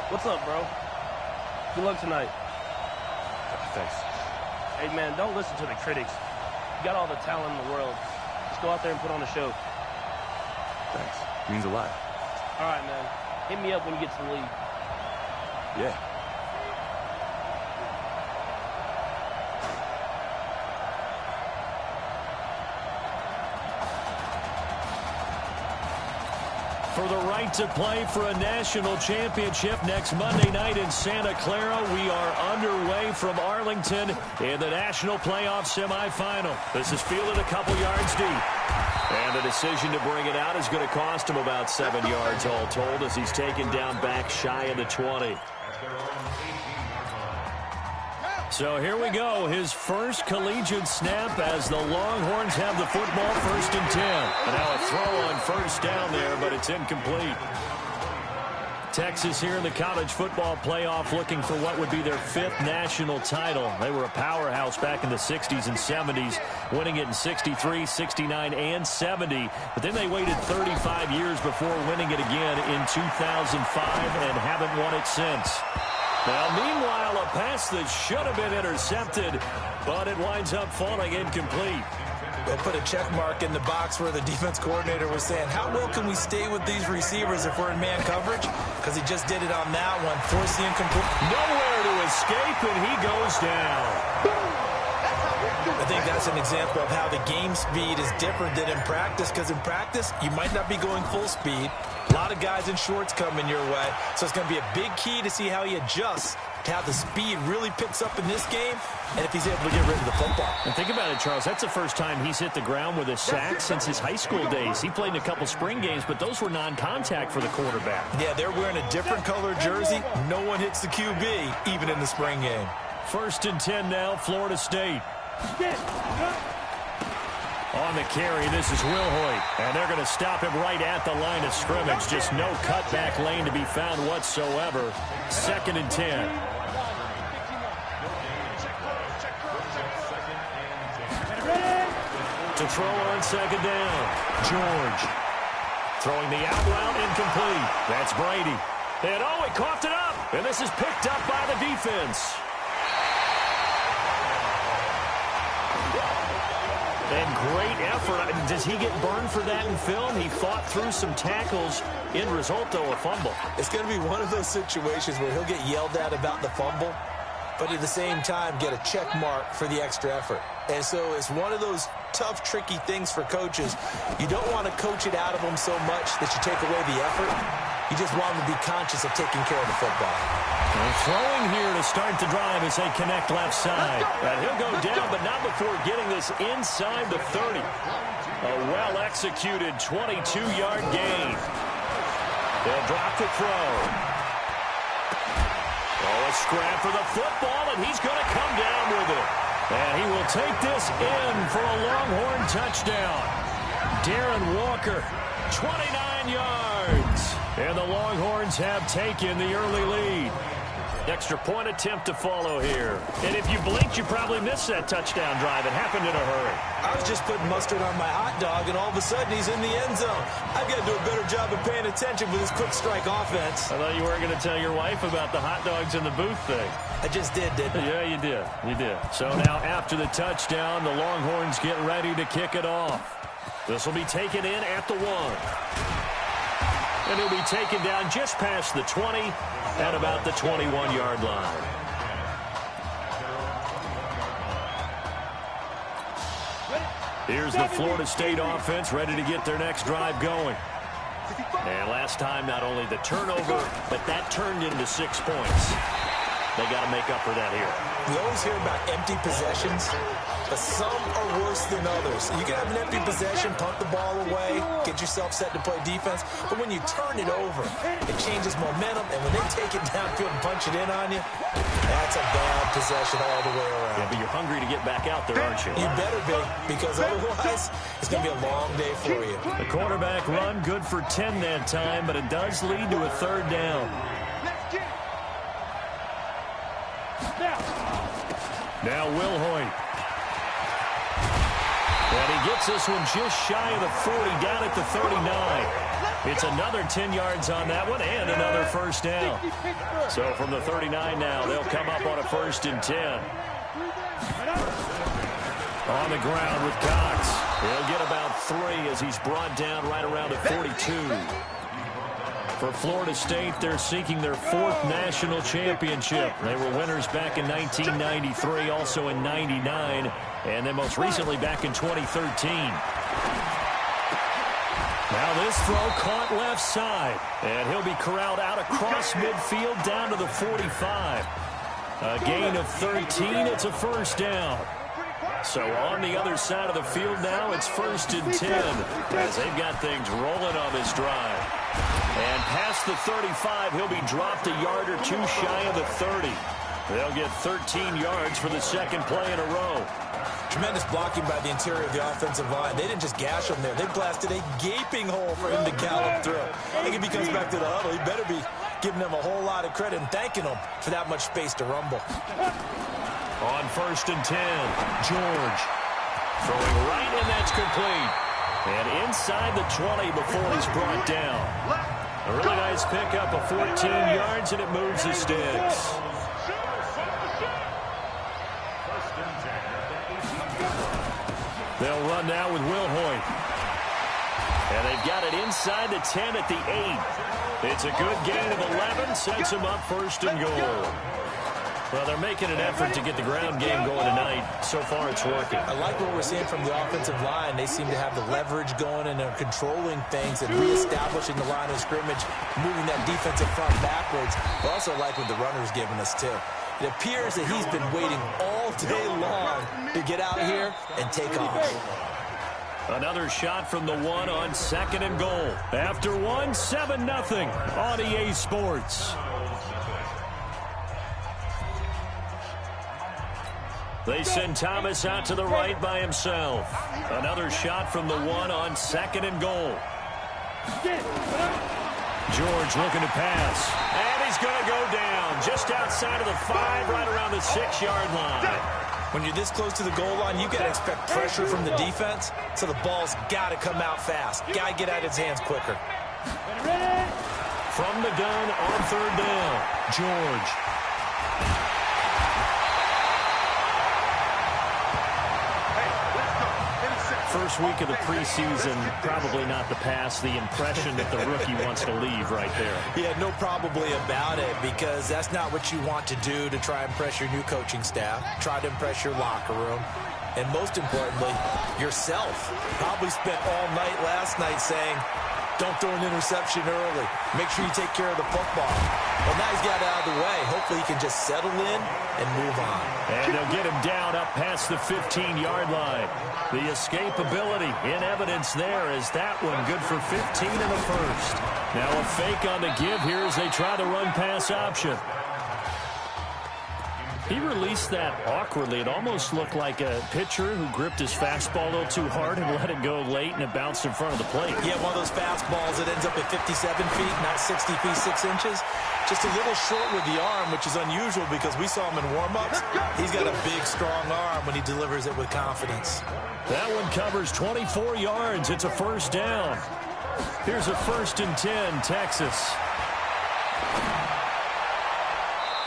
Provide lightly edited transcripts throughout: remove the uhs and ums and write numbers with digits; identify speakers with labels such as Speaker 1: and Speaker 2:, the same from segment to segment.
Speaker 1: What's up, bro? Good luck tonight.
Speaker 2: Thanks.
Speaker 1: Hey, man, don't listen to the critics. You got all the talent in the world. Just go out there and put on a show.
Speaker 2: Thanks. Means a lot.
Speaker 1: All right, man. Hit me up when you get to the league.
Speaker 2: Yeah.
Speaker 3: For the right to play for a national championship next Monday night in Santa Clara, we are underway from Arlington in the national playoff semifinal. This is fielded a couple yards deep. And the decision to bring it out is going to cost him about 7 yards all told as he's taken down back shy of the 20. So here we go, his first collegiate snap as the Longhorns have the football, 1st and 10. And now a throw on first down there, but it's incomplete. Texas here in the college football playoff looking for what would be their 5th national title. They were a powerhouse back in the 60s and 70s, winning it in 63, 69, and 70. But then they waited 35 years before winning it again in 2005 and haven't won it since. Now, meanwhile, a pass that should have been intercepted, but it winds up falling incomplete.
Speaker 4: They'll put a check mark in the box where the defense coordinator was saying, how well can we stay with these receivers if we're in man coverage? Because he just did it on that one, forced the incomplete.
Speaker 3: Nowhere to escape, and he goes down.
Speaker 4: I think that's an example of how the game speed is different than in practice, because in practice, you might not be going full speed. A lot of guys in shorts coming your way, so it's going to be a big key to see how he adjusts to how the speed really picks up in this game and if he's able to get rid of the football.
Speaker 3: And think about it, Charles. That's the first time he's hit the ground with a sack since his high school days. He played in a couple spring games, but those were non-contact for the quarterback.
Speaker 4: Yeah, they're wearing a different color jersey. No one hits the QB, even in the spring game.
Speaker 3: 1st and 10 now, Florida State. On the carry, this is Wilhoit, and they're going to stop him right at the line of scrimmage. Just no cutback lane to be found whatsoever. 2nd and 10. To throw on 2nd down, George. Throwing the out route, incomplete. That's Brady. And oh, he coughed it up, and this is picked up by the defense. And great effort. Does he get burned for that in film? He fought through some tackles. End result, though, a fumble.
Speaker 4: It's going to be one of those situations where he'll get yelled at about the fumble, but at the same time get a check mark for the extra effort. And so it's one of those tough, tricky things for coaches. You don't want to coach it out of them so much that you take away the effort. You just want them to be conscious of taking care of the football.
Speaker 3: And throwing here to start the drive as they connect left side. And he'll go down, but not before getting this inside the 30. A well-executed 22-yard gain. They'll drop the throw. Oh, a scrap for the football, and he's going to come down with it. And he will take this in for a Longhorn touchdown. Darren Walker, 29 yards. And the Longhorns have taken the early lead. Extra point attempt to follow here. And if you blinked, you probably missed that touchdown drive. It happened in a hurry.
Speaker 4: I was just putting mustard on my hot dog, and all of a sudden he's in the end zone. I've got to do a better job of paying attention with this quick strike offense.
Speaker 3: I thought you weren't going to tell your wife about the hot dogs in the booth thing.
Speaker 4: I just did, didn't I?
Speaker 3: Yeah, you did. You did. So now after the touchdown, the Longhorns get ready to kick it off. This will be taken in at the 1. And he'll be taken down just past the 20 at about the 21-yard line. Here's the Florida State offense ready to get their next drive going. And last time, not only the turnover, but that turned into 6 points. They got to make up for that here.
Speaker 4: We always hear about empty possessions, but some are worse than others. You can have an empty possession, punt the ball away, get yourself set to play defense, but when you turn it over, it changes momentum, and when they take it downfield and punch it in on you, that's a bad possession all the way around.
Speaker 3: Yeah, but you're hungry to get back out there, aren't you?
Speaker 4: You better be, because otherwise it's going to be a long day for you.
Speaker 3: The quarterback run, good for 10 that time, but it does lead to a 3rd down. Now Wilhoit. And he gets this one just shy of the 40, down at the 39. It's another 10 yards on that one and another first down. So from the 39 now, they'll come up on a 1st and 10. On the ground with Cox. He'll get about 3 as he's brought down right around the 42. For Florida State, they're seeking their 4th national championship. They were winners back in 1993, also in 99, and then most recently back in 2013. Now this throw caught left side, and he'll be corralled out across midfield down to the 45. A gain of 13, it's a first down. So on the other side of the field now, it's 1st and 10 as they've got things rolling on this drive. And past the 35, he'll be dropped a yard or 2 shy of the 30. They'll get 13 yards for the 2nd play in a row.
Speaker 4: Tremendous blocking by the interior of the offensive line. They didn't just gash him there. They blasted a gaping hole for him to gallop through. I think if he comes back to the huddle, he better be giving them a whole lot of credit and thanking them for that much space to rumble.
Speaker 3: On 1st and 10, George throwing right, and that's complete. And inside the 20 before he's brought down. A really nice pickup of 14 yards, and it moves the sticks. They'll run now with Will Hoyt. And they've got it inside the 10 at the 8. It's a good gain of 11, sets them up 1st and goal. Well, they're making an effort to get the ground game going tonight. So far, it's working. I like what we're seeing from the offensive line. They seem to have the leverage going, and they're controlling things and reestablishing the line of scrimmage, moving that defensive front backwards. I also like what the runner's giving us, too. It appears that he's been waiting all day long to get out here and take off. Another shot from the 1 on 2nd and goal. After 1, 7-0 on EA Sports. They send Thomas out to the right by himself. Another shot from the 1 on 2nd and goal. George looking to pass. And he's going to go down just outside of the 5, right around the 6-yard line.
Speaker 4: When you're this close to the goal line, you got to expect pressure from the defense, so the ball's got to come out fast. Got to get out of his hands quicker.
Speaker 3: From the gun on 3rd down, George. First week of the preseason, probably not the pass, the impression that the rookie wants to leave right there.
Speaker 4: Yeah, no probably about it, because that's not what you want to do to try and impress your new coaching staff, try to impress your locker room, and most importantly, yourself. Probably spent all night last night saying, don't throw an interception early. Make sure you take care of the football. Well, now he's got it out of the way. Hopefully he can just settle in and move on.
Speaker 3: And they'll get him down up past the 15-yard line. The escapability in evidence there is that one good for 15 in the first. Now a fake on the give here as they try the run-pass option. He released that awkwardly. It almost looked like a pitcher who gripped his fastball a little too hard and let it go late, and it bounced in front of the plate.
Speaker 4: Yeah, one of those fastballs that ends up at 57 feet, not 60 feet, 6 inches. Just a little short with the arm, which is unusual because we saw him in warm-ups. He's got a big, strong arm when he delivers it with confidence.
Speaker 3: That one covers 24 yards. It's a first down. Here's a 1st and 10, Texas.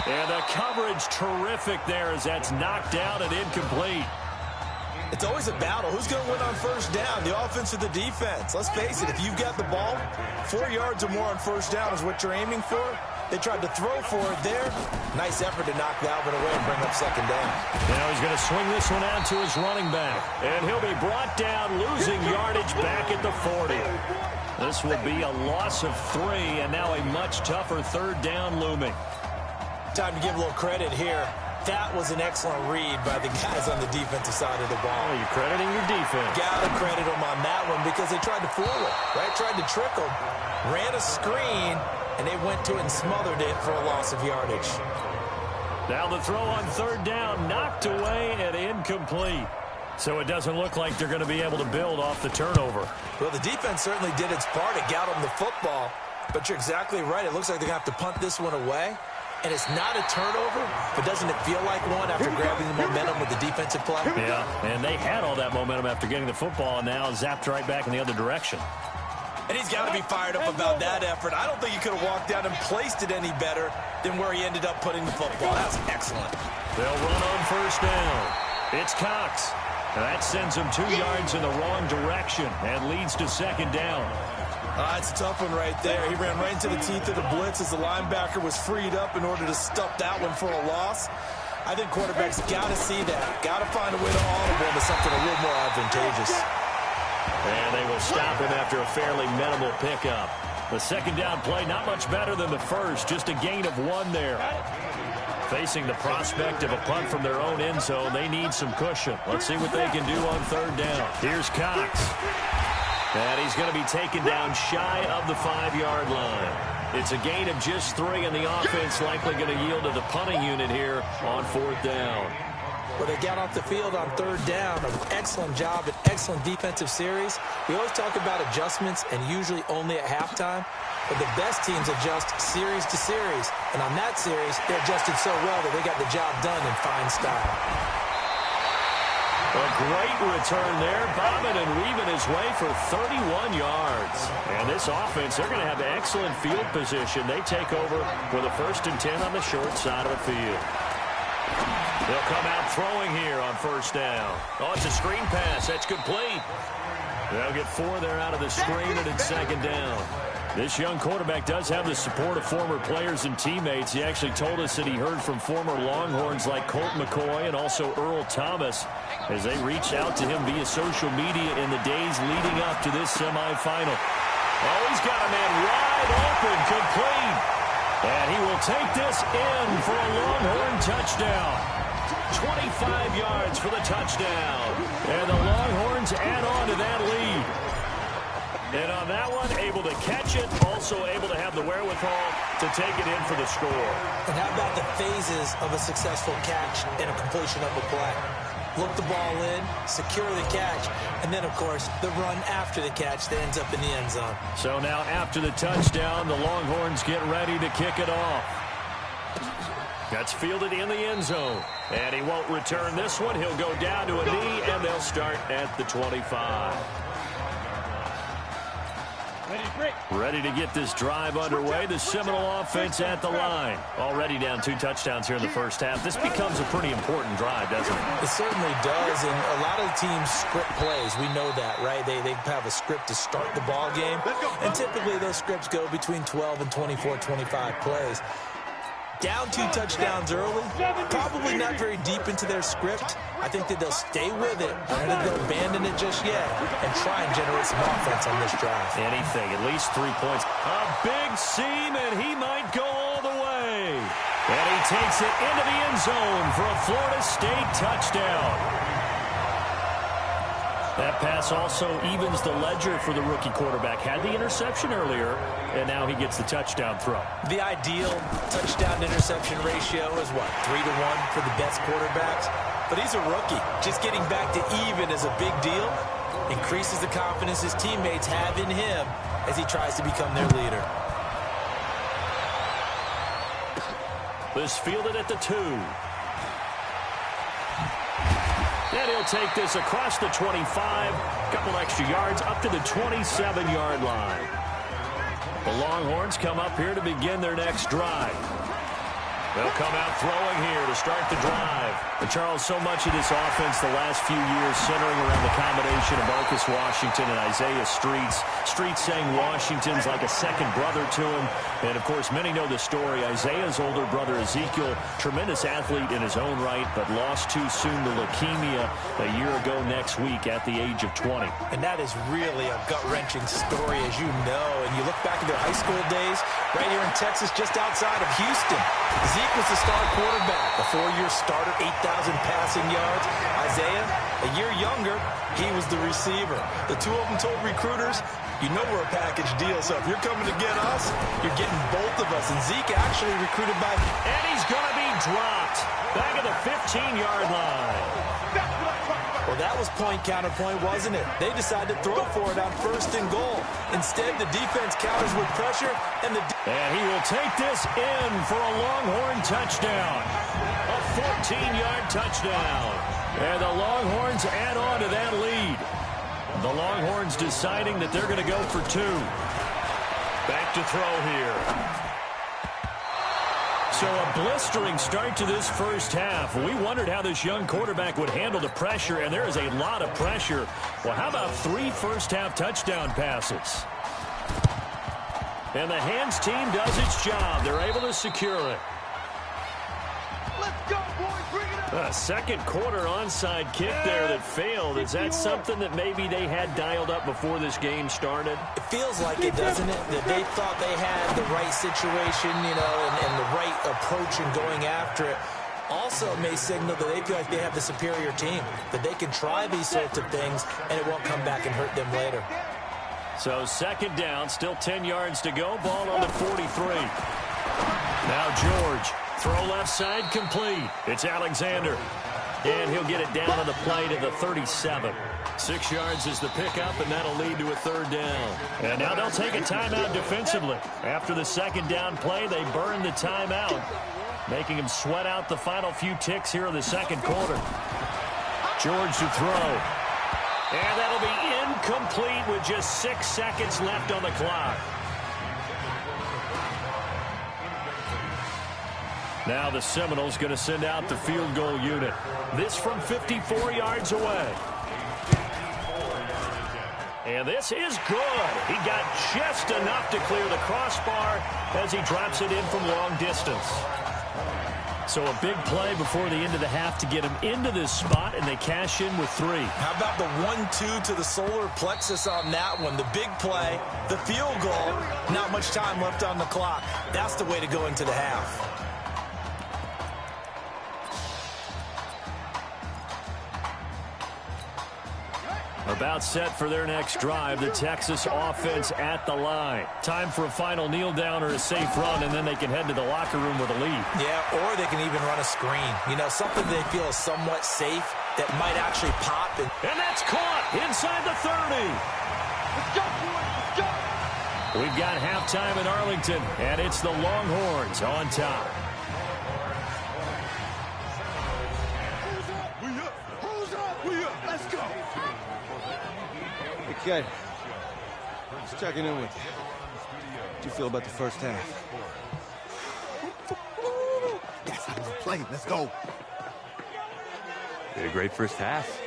Speaker 3: And the coverage terrific there as that's knocked down and incomplete.
Speaker 4: It's always a battle. Who's going to win on first down, the offense or the defense? Let's face it, if you've got the ball, 4 yards or more on first down is what you're aiming for. They tried to throw for it there. Nice effort to knock that one away and bring up second down.
Speaker 3: Now he's going to swing this one out to his running back. And he'll be brought down, losing yardage back at the 40. This will be a loss of 3, and now a much tougher 3rd down looming.
Speaker 4: Time to give a little credit here. That was an excellent read by the guys on the defensive side of the ball.
Speaker 3: Oh, you're crediting your defense.
Speaker 4: Got to credit them on that one because they tried to fool him, right? Tried to trick him, ran a screen, and they went to it and smothered it for a loss of yardage.
Speaker 3: Now the throw on 3rd down, knocked away and incomplete. So it doesn't look like they're going to be able to build off the turnover.
Speaker 4: Well, the defense certainly did its part. It got them the football. But you're exactly right. It looks like they're going to have to punt this one away. and it's not a turnover, but doesn't it feel like one after grabbing the momentum with the defensive play?
Speaker 3: Yeah, and they had all that momentum after getting the football, and now zapped right back in the other direction.
Speaker 4: And he's got to be fired up about that effort. I don't think he could have walked down and placed it any better than where he ended up putting the football. That's excellent.
Speaker 3: They'll run on first down. It's Cox. And that sends him 2 yards in the wrong direction and leads to second down.
Speaker 4: It's a tough one right there. He ran right into the teeth of the blitz as the linebacker was freed up in order to stuff that one for a loss. I think quarterbacks got to see that. Got to find a way to audible into something a little more advantageous.
Speaker 3: And they will stop him after a fairly minimal pickup. The second down play, not much better than the first, just a gain of 1 there. Facing the prospect of a punt from their own end zone, they need some cushion. Let's see what they can do on third down. Here's Cox. And he's going to be taken down shy of the 5-yard line. It's a gain of just 3, and the offense likely going to yield to the punting unit here on fourth down.
Speaker 4: Well, they got off the field on third down. An excellent job, an excellent defensive series. We always talk about adjustments, and usually only at halftime. But the best teams adjust series to series. And on that series, they adjusted so well that they got the job done in fine style.
Speaker 3: A great return there, bobbing and weaving his way for 31 yards. And this offense, they're going to have excellent field position. They take over with a 1st and 10 on the short side of the field. They'll come out throwing here on first down. Oh, it's a screen pass. That's complete. They'll get 4 there out of the screen, and it's second down. This young quarterback does have the support of former players and teammates. He actually told us that he heard from former Longhorns like Colt McCoy and also Earl Thomas as they reached out to him via social media in the days leading up to this semifinal. Oh, he's got a man wide open, complete. And he will take this in for a Longhorn touchdown. 25 yards for the touchdown. And the Longhorns add on to that lead. And on that one, able to catch it, also able to have the wherewithal to take it in for the score.
Speaker 4: And how about the phases of a successful catch and a completion of a play? Look the ball in, secure the catch, and then, of course, the run after the catch that ends up in the end zone.
Speaker 3: So now after the touchdown, the Longhorns get ready to kick it off. That's fielded in the end zone. And he won't return this one. He'll go down to a knee, and they'll start at the 25. Ready to get this drive underway. The Seminole offense at the line. Already down 2 touchdowns here in the first half. This becomes a pretty important drive, doesn't it?
Speaker 4: It certainly does, and a lot of the teams script plays. We know that, right? They have a script to start the ball game, and typically those scripts go between 12 and 24, 25 plays. Down 2 touchdowns early, probably not very deep into their script. I think that they'll stay with it. I don't think they'll abandon it just yet and try and generate some offense on this drive.
Speaker 3: Anything, at least 3 points. A big seam, and he might go all the way. And he takes it into the end zone for a Florida State touchdown. That pass also evens the ledger for the rookie quarterback. Had the interception earlier, and now he gets the touchdown throw.
Speaker 4: The ideal touchdown-interception ratio is, what, 3-to-1 for the best quarterbacks? But he's a rookie. Just getting back to even is a big deal. Increases the confidence his teammates have in him as he tries to become their leader.
Speaker 3: This fielded at the 2. And he'll take this across the 25, couple extra yards up to the 27-yard line. The Longhorns come up here to begin their next drive. They'll come out throwing here to start the drive. And Charles, so much of this offense the last few years centering around the combination of Marcus Washington and Isaiah Streets. Streets saying Washington's like a second brother to him. And, of course, many know the story. Isaiah's older brother, Ezekiel, tremendous athlete in his own right, but lost too soon to leukemia a year ago next week at the age of 20.
Speaker 4: And that is really a gut-wrenching story, as you know. And you look back at their high school days, right here in Texas, just outside of Houston. Zeke was the star quarterback, a 4-year starter, 8,000 passing yards. Isaiah, a year younger, he was the receiver. The two of them told recruiters, you know we're a package deal, so if you're coming to get us, you're getting both of us. And Zeke actually recruited by...
Speaker 3: And he's going to be dropped back at the 15-yard line.
Speaker 4: Well, that was point counterpoint, wasn't it? They decided to throw for it on 1st and goal. Instead, the defense counters with pressure, and
Speaker 3: he will take this in for a Longhorn touchdown. A 14-yard touchdown. And the Longhorns add on to that lead. The Longhorns deciding that they're going to go for 2. Back to throw here. So a blistering start to this first half. We wondered how this young quarterback would handle the pressure, and there is a lot of pressure. Well, how about 3 first-half touchdown passes? And the hands team does its job. They're able to secure it.
Speaker 1: Let's go, boys. Bring it up.
Speaker 3: A second quarter onside kick there that failed. Is that something that maybe they had dialed up before this game started?
Speaker 4: It feels like it, doesn't it? That they thought they had the right situation, you know, and the right approach in going after it. Also, it may signal that they feel like they have the superior team, that they can try these sorts of things, and it won't come back and hurt them later.
Speaker 3: So second down, still 10 yards to go. Ball on the 43. Now George. Throw left side complete. It's Alexander. And he'll get it down on the play to the 37. 6 yards is the pickup, and that'll lead to a 3rd down. And now they'll take a timeout defensively. After the second down play, they burn the timeout, making him sweat out the final few ticks here in the second quarter. George to throw. And that'll be incomplete with just 6 seconds left on the clock. Now the Seminoles going to send out the field goal unit. This from 54 yards away. And this is good. He got just enough to clear the crossbar as he drops it in from long distance. So a big play before the end of the half to get him into this spot, and they cash in with 3.
Speaker 4: How about the 1-2 to the solar plexus on that one? The big play, the field goal, not much time left on the clock. That's the way to go into the half.
Speaker 3: About set for their next drive, the Texas offense at the line. Time for a final kneel down or a safe run, and then they can head to the locker room with a lead.
Speaker 4: Yeah, or they can even run a screen. You know, something they feel is somewhat safe that might actually pop.
Speaker 3: And that's caught inside the 30.
Speaker 1: Let's go, boys. Let's go.
Speaker 3: We've got halftime in Arlington, and it's the Longhorns on top.
Speaker 5: Okay, just checking in with you. How'd you feel about the first half?
Speaker 6: That's how we play. Let's go.
Speaker 2: We had a great first half.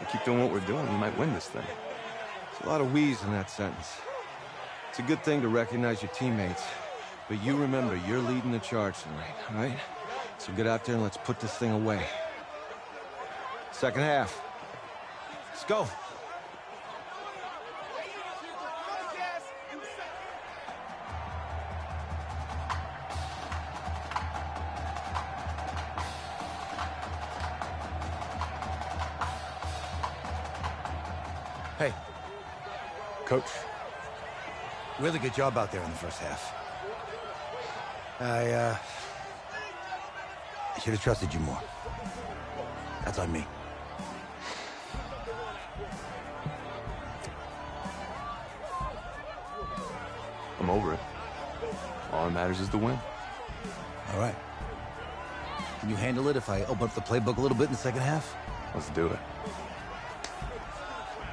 Speaker 2: We keep doing what we're doing, we might win this thing.
Speaker 5: There's a lot of we's in that sentence. It's a good thing to recognize your teammates, but you remember you're leading the charge tonight, all right? So get out there and let's put this thing away. Second half. Let's go.
Speaker 6: Hey,
Speaker 2: Coach,
Speaker 6: really good job out there in the first half. I should have trusted you more. That's on me.
Speaker 2: I'm over it. All that matters is the win.
Speaker 6: All right. Can you handle it if I open up the playbook a little bit in the second half?
Speaker 2: Let's do it.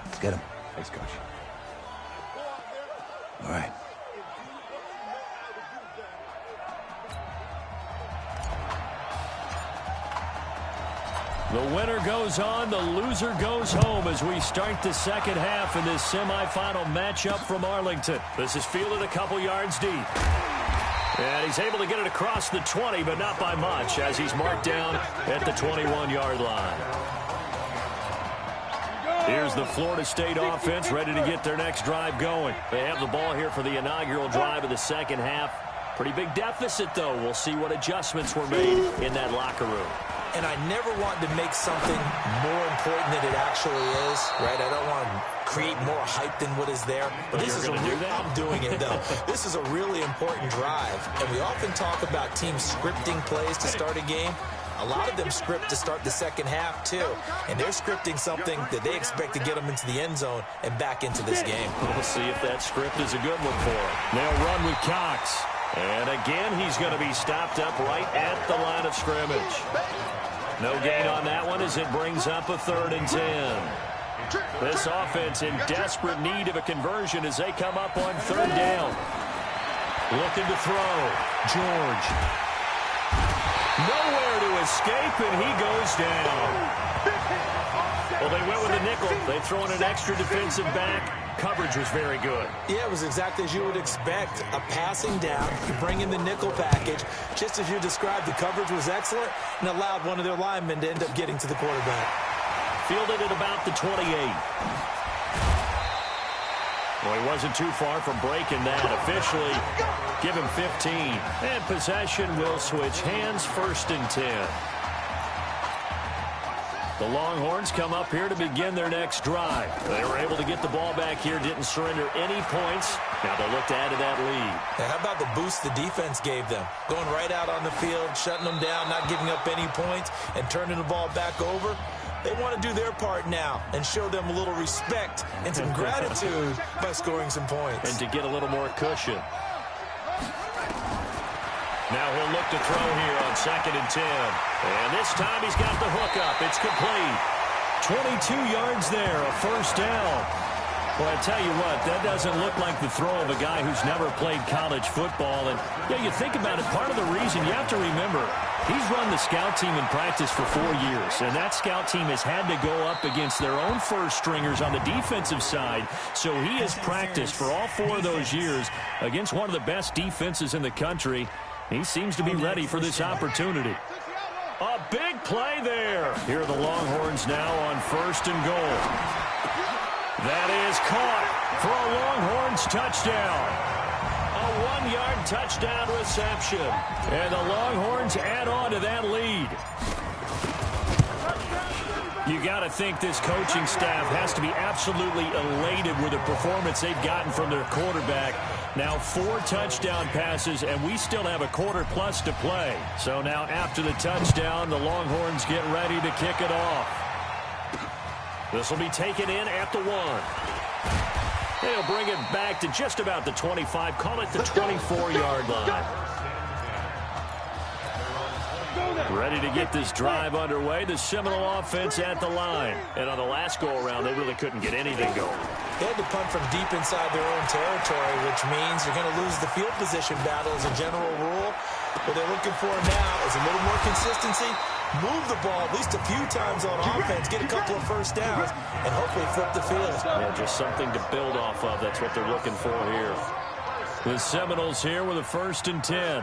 Speaker 6: Let's get him.
Speaker 2: Thanks, Coach.
Speaker 6: All right.
Speaker 3: The winner goes on, the loser goes home as we start the second half in this semifinal matchup from Arlington. This is fielded a couple yards deep. And he's able to get it across the 20, but not by much, as he's marked down at the 21-yard line. Here's the Florida State offense ready to get their next drive going. They have the ball here for the inaugural drive of the second half. Pretty big deficit, though. We'll see what adjustments were made in that locker room.
Speaker 4: And I never want to make something more important than it actually is, right? I don't want to create more hype than what is there. But this is I'm doing it, though. This is a really important drive. And we often talk about teams scripting plays to start a game. A lot of them script to start the second half, too. And they're scripting something that they expect to get them into the end zone and back into this game.
Speaker 3: We'll see if that script is a good one for them. They'll run with Cox. And again, he's going to be stopped up right at the line of scrimmage. No gain on that one as it brings up a 3rd and 10. This offense in desperate need of a conversion as they come up on 3rd down. Looking to throw. George. Nowhere to escape, and he goes down. Well, they went with a nickel. They throw in an extra defensive back. Coverage was very good.
Speaker 4: Yeah, it was exactly as you would expect. A passing down, you bring in the nickel package. Just as you described, the coverage was excellent and allowed one of their linemen to end up getting to the quarterback.
Speaker 3: Fielded at about the 28. Well, he wasn't too far from breaking that. Officially, give him 15. And possession will switch hands, 1st and 10. The Longhorns come up here to begin their next drive. They were able to get the ball back here, didn't surrender any points. Now they'll look to add to that lead.
Speaker 4: Now, how about the boost the defense gave them? Going right out on the field, shutting them down, not giving up any points, and turning the ball back over. They want to do their part now and show them a little respect and some gratitude by scoring some points.
Speaker 3: And to get a little more cushion. Now he'll look to throw here on 2nd and 10. And this time he's got the hook up. It's complete. 22 yards there, a 1st down. Well, I tell you what, that doesn't look like the throw of a guy who's never played college football. And, yeah, you think about it, part of the reason you have to remember, he's run the scout team in practice for 4 years. And that scout team has had to go up against their own first stringers on the defensive side. So he has practiced for all 4 of those years against one of the best defenses in the country. He seems to be ready for this opportunity. A big play there. Here are the Longhorns now on 1st and goal. That is caught for a Longhorns touchdown. A 1-yard touchdown reception. And the Longhorns add on to that lead. You got to think this coaching staff has to be absolutely elated with the performance they've gotten from their quarterback. Now 4 touchdown passes, and we still have a quarter plus to play. So now after the touchdown, the Longhorns get ready to kick it off. This will be taken in at the 1. They'll bring it back to just about the 25, call it the 24-yard line. Ready to get this drive underway. The Seminole offense at the line. And on the last go-around, they really couldn't get anything going.
Speaker 4: They had to punt from deep inside their own territory, which means you're going to lose the field position battle as a general rule. What they're looking for now is a little more consistency, move the ball at least a few times on offense, get a couple of 1st downs, and hopefully flip the field.
Speaker 3: Yeah, just something to build off of. That's what they're looking for here. The Seminoles here with a 1st and 10.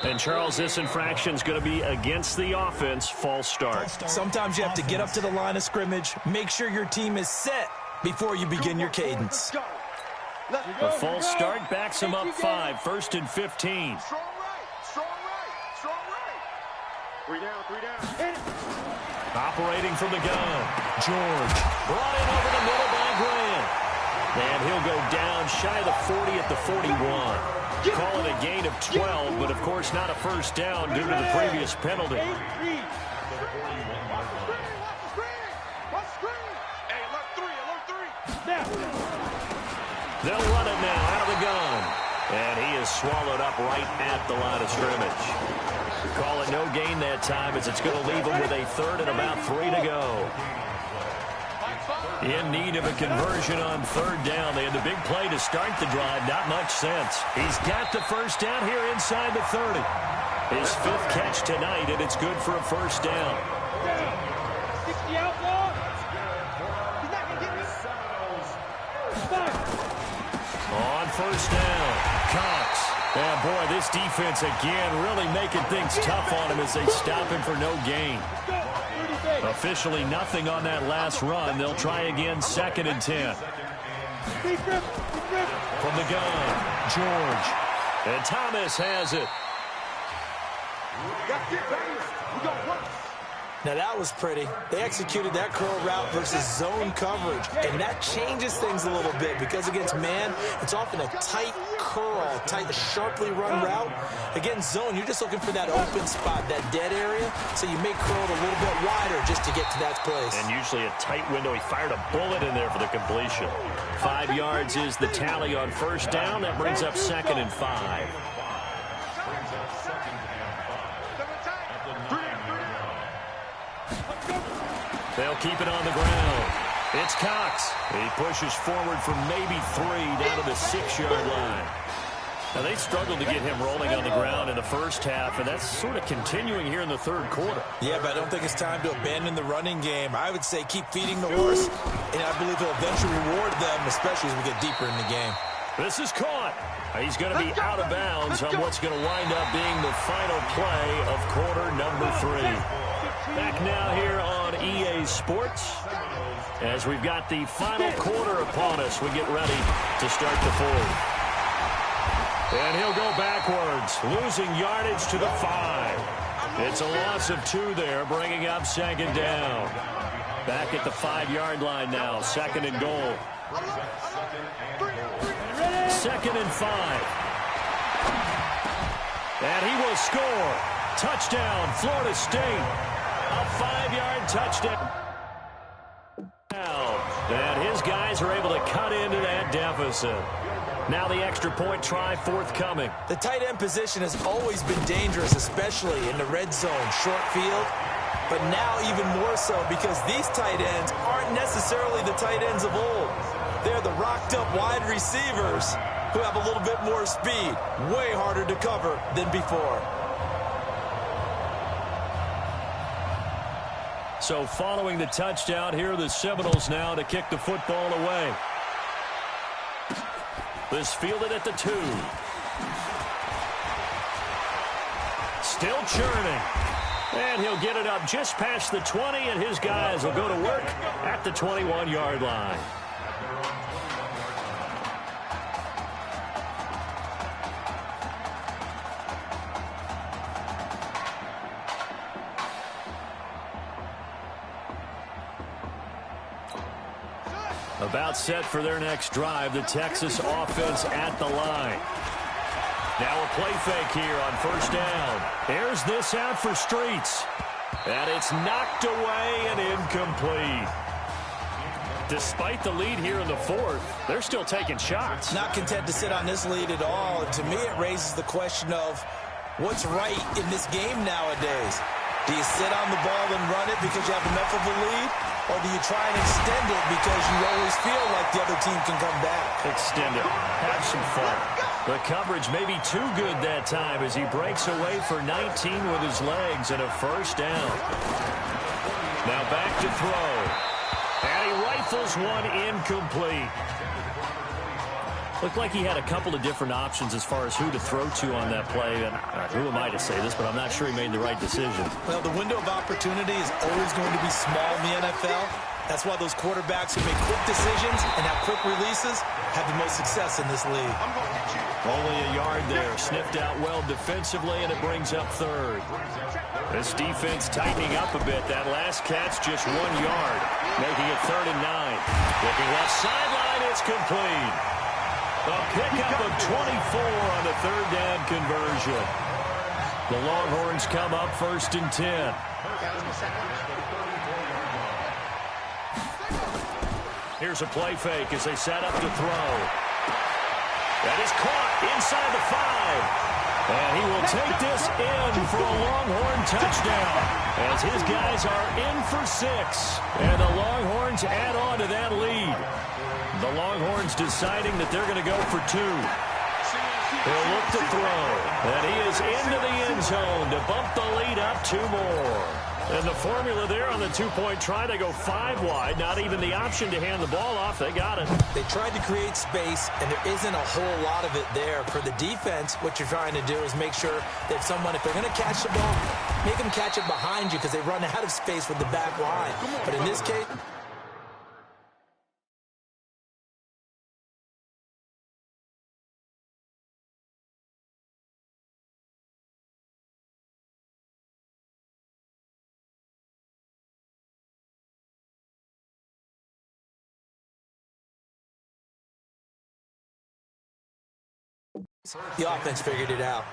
Speaker 3: And, Charles, this infraction is going to be against the offense. False start.
Speaker 4: Sometimes you have to get up to the line of scrimmage, make sure your team is set before you begin your cadence.
Speaker 3: A false start backs him up 5, 1st and 15.
Speaker 7: Strong right. 3 down.
Speaker 3: Operating from the gun. George brought in over the middle by Grant. And he'll go down shy of the 40 at the 41. Call it a gain of 12, but of course not a 1st down due to the previous penalty. They'll run it now out of the gun. And he is swallowed up right at the line of scrimmage. Call it no gain that time as it's going to leave him with a 3rd and about 3 to go. In need of a conversion on 3rd down. They had the big play to start the drive. Not much sense. He's got the 1st down here inside the 30. His 5th catch tonight, and it's good for a 1st down. On 1st down, Cox. And boy, this defense again really making things tough on him as they stop him for no gain. Officially nothing on that last run. They'll try again, 2nd and 10. From the gun, George. And Thomas has it.
Speaker 4: Now that was pretty. They executed that curl route versus zone coverage, and that changes things a little bit because against man, it's often a tight curl, tight, sharply run route. Against zone, you're just looking for that open spot, that dead area, so you may curl it a little bit wider just to get to that place.
Speaker 3: And usually a tight window. He fired a bullet in there for the completion. 5 yards is the tally on first down. That brings up 2nd and 5. They'll keep it on the ground. It's Cox. He pushes forward for maybe 3 down to the 6-yard line. Now, they struggled to get him rolling on the ground in the first half, and that's sort of continuing here in the third quarter.
Speaker 4: Yeah, but I don't think it's time to abandon the running game. I would say keep feeding the horse, and I believe he'll eventually reward them, especially as we get deeper in the game.
Speaker 3: This is caught. He's going to be out of bounds on what's going to wind up being the final play of quarter number 3. Back now here on EA Sports as we've got the final quarter upon us. We get ready to start the fourth. And he'll go backwards, losing yardage to the 5. It's a loss of 2 there, bringing up 2nd down. Back at the 5-yard line now, 2nd and goal. 2nd and 5. And he will score. Touchdown, Florida State. A 5-yard touchdown. And his guys are able to cut into that deficit. Now the extra point try forthcoming.
Speaker 4: The tight end position has always been dangerous, especially in the red zone, short field. But now even more so because these tight ends aren't necessarily the tight ends of old. They're the rocked-up wide receivers who have a little bit more speed. Way harder to cover than before.
Speaker 3: So following the touchdown, here are the Seminoles now to kick the football away. This fielded at the 2. Still churning. And he'll get it up just past the 20, and his guys will go to work at the 21-yard line. About set for their next drive, the Texas offense at the line. Now a play fake here on first down. Airs this out for Streets. And it's knocked away and incomplete. Despite the lead here in the fourth, they're still taking shots.
Speaker 4: Not content to sit on this lead at all. And to me, it raises the question of what's right in this game nowadays. Do you sit on the ball and run it because you have enough of a lead? Or do you try and extend it because you always feel like the other team can come back?
Speaker 3: Extend it. Have some fun. The coverage may be too good that time as he breaks away for 19 with his legs and a first down. Now back to throw. And he rifles one incomplete. Looked like he had a couple of different options as far as who to throw to on that play. And who am I to say this, but I'm not sure he made the right decision.
Speaker 4: Well, the window of opportunity is always going to be small in the NFL. That's why those quarterbacks who make quick decisions and have quick releases have the most success in this league.
Speaker 3: Only a yard there. Sniffed out well defensively, and it brings up 3rd. This defense tightening up a bit. That last catch just 1 yard, making it 3rd and 9. Looking left sideline, it's complete. A pickup of 24 on the 3rd down conversion. The Longhorns come up 1st and 10. Here's a play fake as they set up to throw. That is caught inside the 5. And he will take this in for a Longhorn touchdown as his guys are in for 6. And the Longhorns add on to that lead. The Longhorns deciding that they're going to go for 2. He'll look to throw. And he is into the end zone to bump the lead up 2 more. And the formula there on the 2-point try, they go 5 wide. Not even the option to hand the ball off. They got it.
Speaker 4: They tried to create space, and there isn't a whole lot of it there. For the defense, what you're trying to do is make sure that someone, if they're going to catch the ball, make them catch it behind you because they run out of space with the back line. But in this case... The offense figured it out.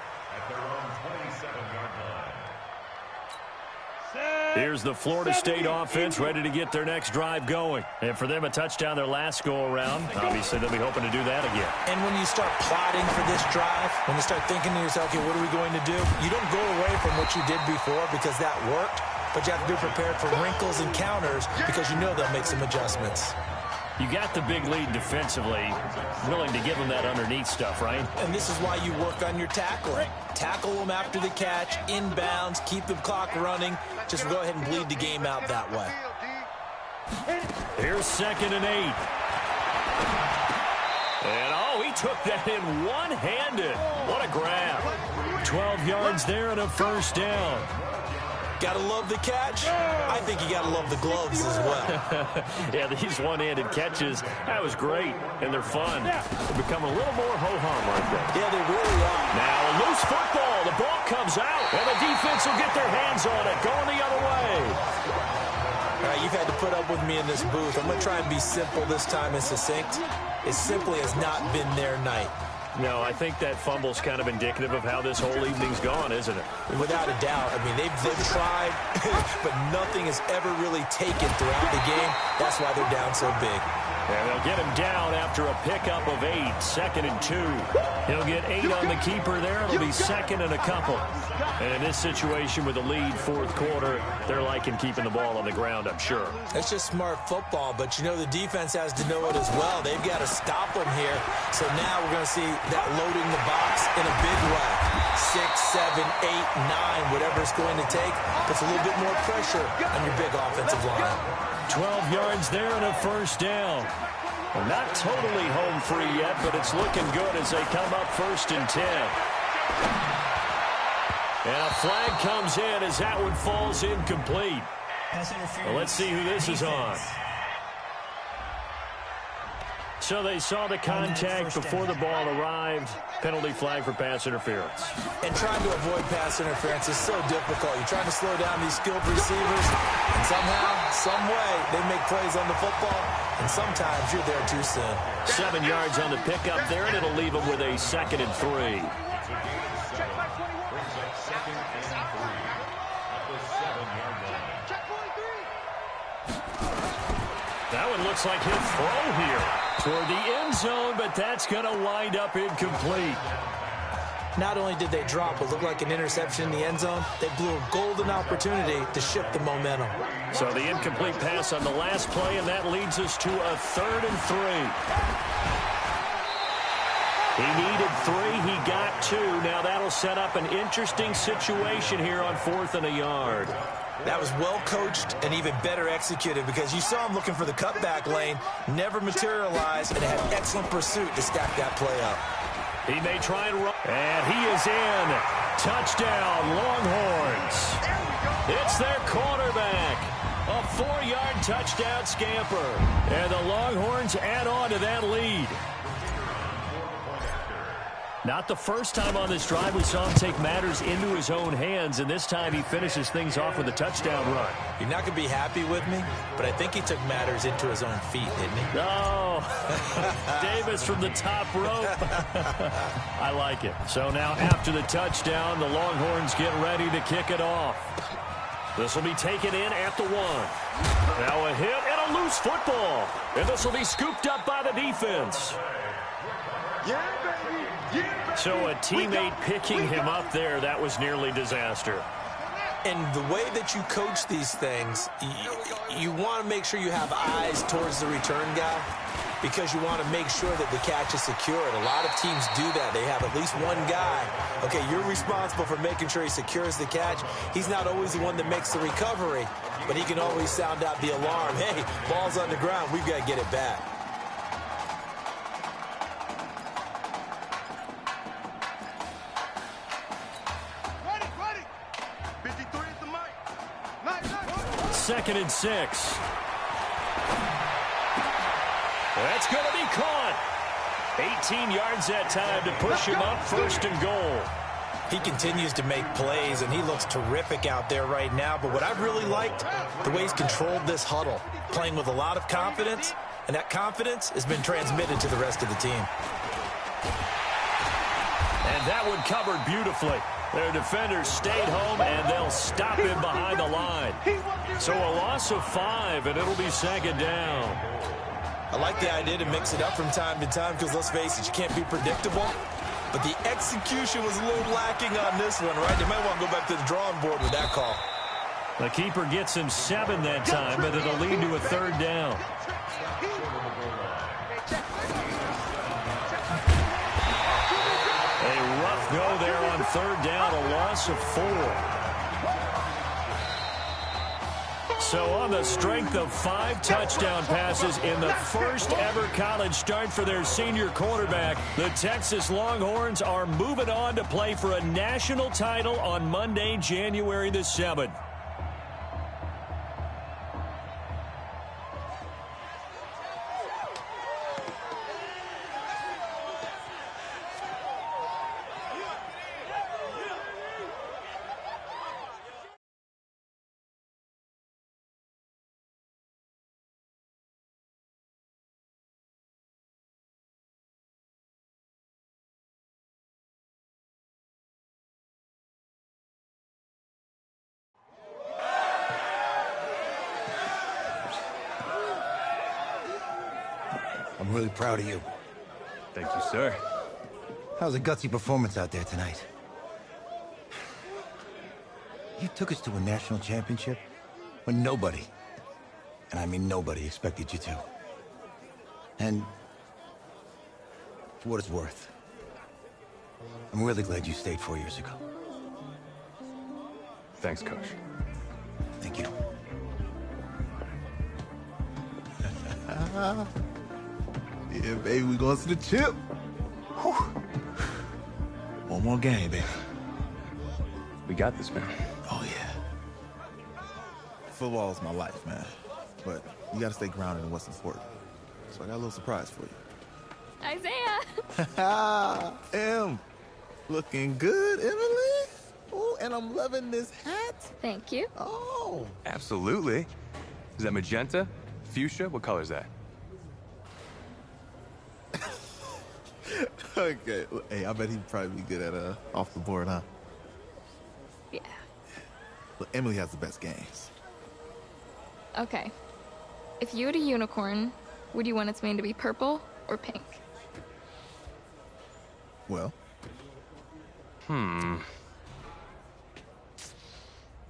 Speaker 3: Here's the Florida State offense ready to get their next drive going. And for them, a touchdown their last go-around. Obviously, they'll be hoping to do that again.
Speaker 4: And when you start plotting for this drive, when you start thinking to yourself, okay, what are we going to do? You don't go away from what you did before because that worked, but you have to be prepared for wrinkles and counters because you know they'll make some adjustments.
Speaker 3: You got the big lead defensively, willing to give them that underneath stuff, right?
Speaker 4: And this is why you work on your tackling. Tackle them after the catch, inbounds, keep the clock running. Just go ahead and bleed the game out that way.
Speaker 3: Here's 2nd and 8. And, oh, he took that in one-handed. What a grab. 12 yards there and a first down.
Speaker 4: Gotta love the catch. I think you gotta love the gloves as well.
Speaker 3: Yeah, these one-handed catches, that was great, and they're fun. They're becoming a little more ho-hum, aren't they?
Speaker 4: Yeah, they really are.
Speaker 3: Now a loose football. The ball comes out, and the defense will get their hands on it, going the other way.
Speaker 4: All right, you've had to put up with me in this booth. I'm going to try and be simple this time and succinct. It simply has not been their night.
Speaker 3: No, I think that fumble's kind of indicative of how this whole evening's gone, isn't it?
Speaker 4: Without a doubt. I mean, they've tried, but nothing has ever really taken throughout the game. That's why they're down so big.
Speaker 3: And they'll get him down after a pickup of 8, 2nd and 2. He'll get 8 on the keeper there. It'll be 2nd and a couple. And in this situation with the lead 4th quarter, they're liking keeping the ball on the ground, I'm sure.
Speaker 4: It's just smart football, but you know the defense has to know it as well. They've got to stop them here. So now we're going to see that loading the box in a big way. 6, 7, 8, 9, whatever it's going to take. Puts a little bit more pressure on your big offensive line.
Speaker 3: 12 yards there and a first down. Well, not totally home free yet, but it's looking good as they come up 1st and 10. And a flag comes in as that one falls incomplete. Well, let's see who this is on. So they saw the contact before the ball arrived. Penalty flag for pass interference.
Speaker 4: And trying to avoid pass interference is so difficult. You're trying to slow down these skilled receivers, and somehow, some way, they make plays on the football, and sometimes you're there too soon.
Speaker 3: 7 yards on the pickup there, and it'll leave them with a 2nd and 3. That one looks like he'll throw here toward the end zone, but that's going to wind up incomplete.
Speaker 4: Not only did they drop what looked like an interception in the end zone, they blew a golden opportunity to shift the momentum.
Speaker 3: So the incomplete pass on the last play, and that leads us to a 3rd and 3. He needed 3. He got 2. Now that'll set up an interesting situation here on 4th and a yard.
Speaker 4: That was well coached and even better executed because you saw him looking for the cutback lane, never materialized, and had excellent pursuit to stack that play up.
Speaker 3: He may try and run, and he is in. Touchdown, Longhorns. It's their quarterback. A 4-yard touchdown scamper. And the Longhorns add on to that lead. Not the first time on this drive we saw him take matters into his own hands, and this time he finishes things off with a touchdown run.
Speaker 4: You're not going to be happy with me, but I think he took matters into his own feet, didn't he?
Speaker 3: Oh, Davis from the top rope. I like it. So now after the touchdown, the Longhorns get ready to kick it off. This will be taken in at the 1. Now a hit and a loose football, and this will be scooped up by the defense.
Speaker 7: Yeah, baby. Yeah.
Speaker 3: So a teammate picking him up there, that was nearly disaster.
Speaker 4: And the way that you coach these things, you want to make sure you have eyes towards the return guy because you want to make sure that the catch is secured. A lot of teams do that. They have at least one guy. Okay, you're responsible for making sure he secures the catch. He's not always the one that makes the recovery, but he can always sound out the alarm. Hey, ball's on the ground. We've got to get it back.
Speaker 3: Second and 6. That's going to be caught. 18 yards that time to push him up 1st and goal.
Speaker 4: He continues to make plays, and he looks terrific out there right now. But what I've really liked, the way he's controlled this huddle, playing with a lot of confidence, and that confidence has been transmitted to the rest of the team.
Speaker 3: And that one covered beautifully. Their defenders stayed home, and they'll stop him behind the line. So a loss of 5, and it'll be second down.
Speaker 4: I like the idea to mix it up from time to time because, let's face it, you can't be predictable. But the execution was a little lacking on this one, right? They might want to go back to the drawing board with that call.
Speaker 3: The keeper gets him 7 that time, but it'll lead to a third down. A rough go there on third down, a loss of 4. So on the strength of 5 touchdown passes in the first ever college start for their senior quarterback, the Texas Longhorns are moving on to play for a national title on Monday, January the 7th.
Speaker 6: I'm really proud of you.
Speaker 2: Thank you, sir.
Speaker 6: That was a gutsy performance out there tonight. You took us to a national championship when nobody, and I mean nobody, expected you to. And for what it's worth, I'm really glad you stayed 4 years ago.
Speaker 2: Thanks, Coach.
Speaker 6: Thank you.
Speaker 8: Yeah, baby, we going to the chip. Whew. One more game, baby.
Speaker 2: We got this, man.
Speaker 8: Oh, yeah. Football is my life, man. But you got to stay grounded in what's important. So I got a little surprise for you.
Speaker 9: Isaiah!
Speaker 8: Em, looking good, Emily. Oh, and I'm loving this hat.
Speaker 9: Thank you.
Speaker 8: Oh.
Speaker 2: Absolutely. Is that magenta? Fuchsia? What color is that?
Speaker 8: Okay. Hey, I bet he'd probably be good at off the board, huh?
Speaker 9: Yeah.
Speaker 8: Look, Emily has the best games.
Speaker 9: Okay. If you had a unicorn, would you want its mane to be purple or pink?
Speaker 8: Well.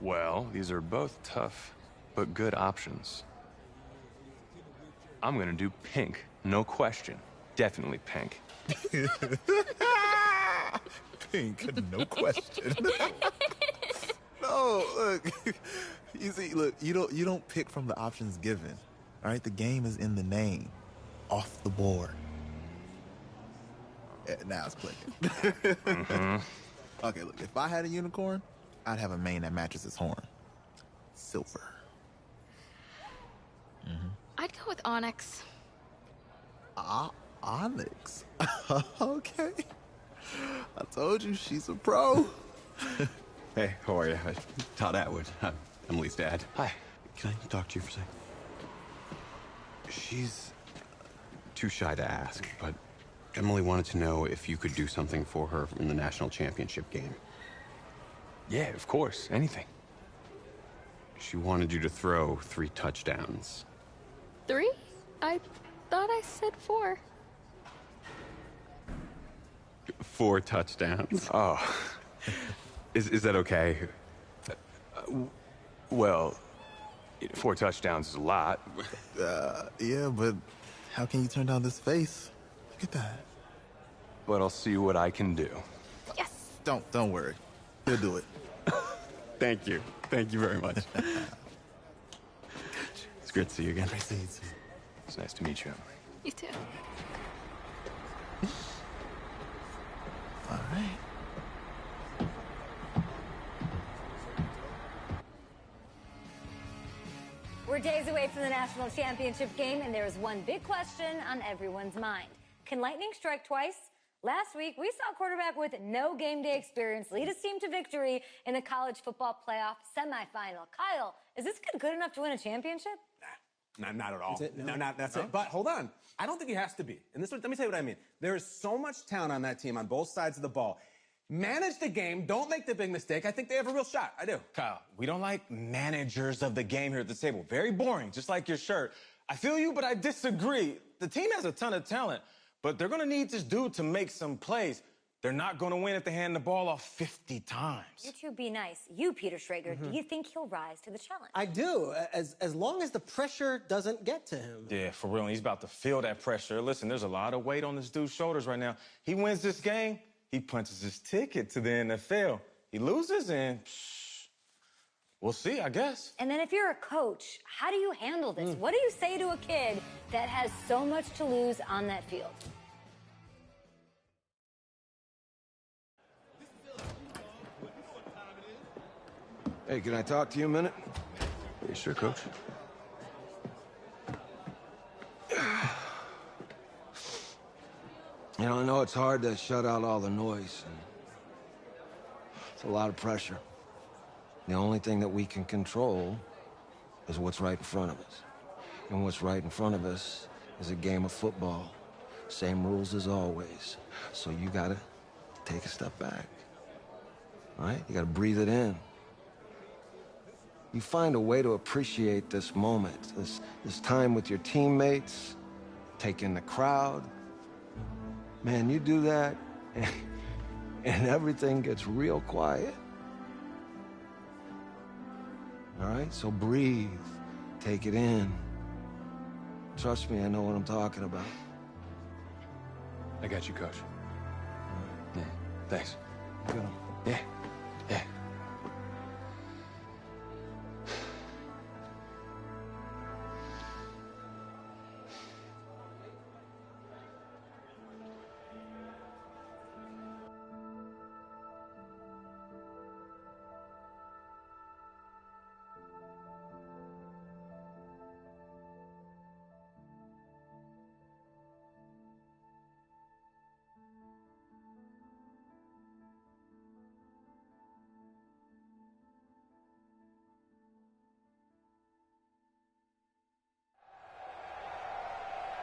Speaker 2: Well, these are both tough, but good options. I'm gonna do pink, no question. Definitely pink.
Speaker 8: Pink, no question. No, look. You see, look, you don't pick from the options given. All right, the game is in the name. Off the board. Yeah, now it's clicking. Okay, look, if I had a unicorn, I'd have a mane that matches its horn. Silver.
Speaker 9: I'd go with onyx.
Speaker 8: Onyx. Okay. I told you she's a pro.
Speaker 10: Hey, how are you? Todd Atwood. I'm Emily's dad.
Speaker 2: Hi.
Speaker 10: Can I talk to you for a second? She's too shy to ask, but Emily wanted to know if you could do something for her in the national championship game.
Speaker 2: Yeah, of course. Anything.
Speaker 10: She wanted you to throw 3 touchdowns.
Speaker 9: 3? I thought I said 4.
Speaker 10: 4 touchdowns.
Speaker 2: Oh.
Speaker 10: Is that okay?
Speaker 2: Well, 4 touchdowns is a lot.
Speaker 8: Yeah, but how can you turn down this face? Look at that.
Speaker 2: But I'll see what I can do.
Speaker 9: Yes!
Speaker 8: Don't worry. He'll do it.
Speaker 10: Thank you. Thank you very much. It's great to see you again.
Speaker 8: Great to see you too.
Speaker 2: It's nice to meet you, Emily.
Speaker 9: You too.
Speaker 8: All right.
Speaker 11: We're days away from the national championship game, and there is one big question on everyone's mind. Can lightning strike twice? Last week, we saw a quarterback with no game day experience lead his team to victory in the college football playoff semifinal. Kyle, is this kid good enough to win a championship?
Speaker 12: Not at all.
Speaker 13: That's it? No?
Speaker 12: That's it. But hold on. I don't think he has to be. And let me tell you what I mean. There is so much talent on that team on both sides of the ball. Manage the game. Don't make the big mistake. I think they have a real shot. I do.
Speaker 14: Kyle, we don't like managers of the game here at the table. Very boring, just like your shirt. I feel you, but I disagree. The team has a ton of talent, but they're going to need this dude to make some plays. They're not going to win if they hand the ball off 50 times.
Speaker 11: You two be nice. You, Peter Schrager, do you think he'll rise to the challenge?
Speaker 13: I do, as long as the pressure doesn't get to him.
Speaker 14: Yeah, for real. And he's about to feel that pressure. Listen, there's a lot of weight on this dude's shoulders right now. He wins this game, he punches his ticket to the NFL. He loses, and we'll see, I guess.
Speaker 11: And then if you're a coach, how do you handle this? What do you say to a kid that has so much to lose on that field?
Speaker 5: Hey, can I talk to you a minute?
Speaker 2: Yeah, sure, Coach.
Speaker 5: You know, I know it's hard to shut out all the noise. And it's a lot of pressure. The only thing that we can control is what's right in front of us. And what's right in front of us is a game of football. Same rules as always. So you gotta take a step back. All right? You gotta breathe it in. You find a way to appreciate this moment, this time with your teammates, take in the crowd. Man, you do that, and everything gets real quiet. All right, so breathe, take it in. Trust me, I know what I'm talking about.
Speaker 2: I got you, Coach. Yeah, thanks.
Speaker 5: You got him.
Speaker 2: Yeah, yeah.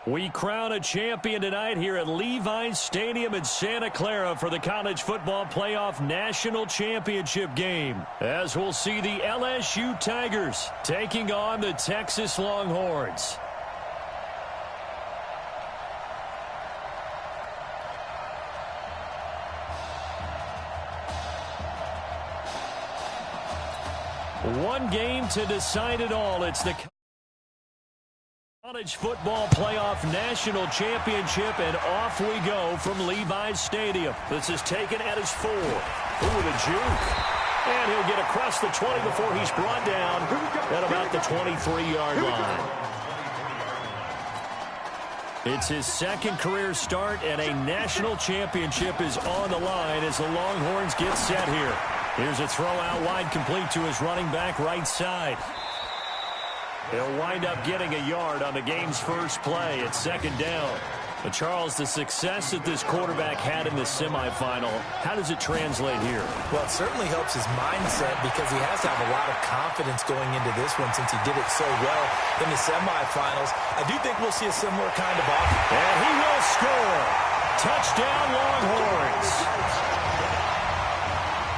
Speaker 3: We crown a champion tonight here at Levi's Stadium in Santa Clara for the College Football Playoff National Championship game, as we'll see the LSU Tigers taking on the Texas Longhorns. One game to decide it all. It's the College Football Playoff National Championship, and off we go from Levi's Stadium. This is taken at his 4. Ooh, the juke. And he'll get across the 20 before he's brought down at about the 23-yard line. It's his second career start, and a national championship is on the line as the Longhorns get set here. Here's a throw out wide, complete to his running back right side. He'll wind up getting a yard on the game's first play at second down. But Charles, the success that this quarterback had in the semifinal, how does it translate here?
Speaker 4: Well, it certainly helps his mindset because he has to have a lot of confidence going into this one since he did it so well in the semifinals. I do think we'll see a similar kind of offense.
Speaker 3: And he will score. Touchdown, Longhorns.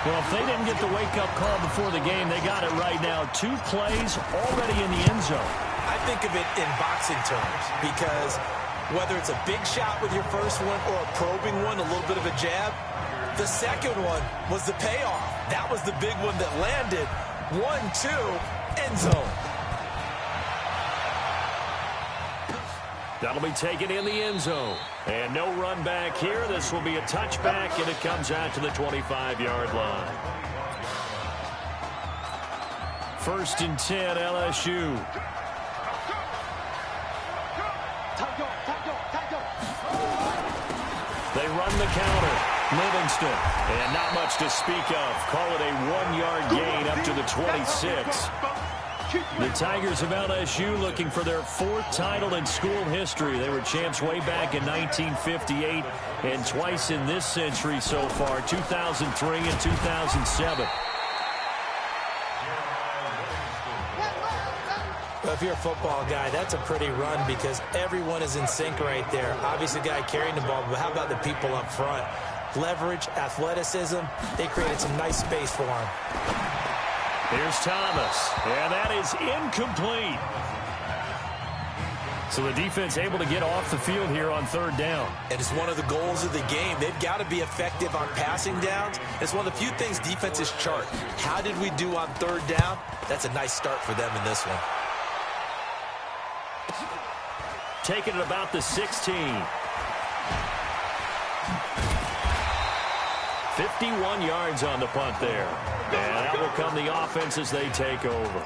Speaker 3: Well, if they didn't get the wake-up call before the game, they got it right now. 2 plays already in the end zone.
Speaker 4: I think of it in boxing terms because whether it's a big shot with your first one or a probing one, a little bit of a jab, the second one was the payoff. That was the big one that landed. 1-2, end zone.
Speaker 3: That'll be taken in the end zone. And no run back here. This will be a touchback, and it comes out to the 25-yard line. 1st and 10, LSU. They run the counter. Livingston. And not much to speak of. Call it a 1-yard gain up to the 26. The Tigers of LSU looking for their 4th title in school history. They were champs way back in 1958 and twice in this century so far, 2003 and 2007.
Speaker 4: if you're a football guy, that's a pretty run because everyone is in sync right there. Obviously, the guy carrying the ball, but how about the people up front? Leverage, athleticism, they created some nice space for him.
Speaker 3: Here's Thomas, and that is incomplete. So the defense able to get off the field here on third down.
Speaker 4: And it's one of the goals of the game. They've got to be effective on passing downs. It's one of the few things defenses chart. How did we do on third down? That's a nice start for them in this one.
Speaker 3: Taking it about the 16. 51 yards on the punt there. And out will come the offense as they take over.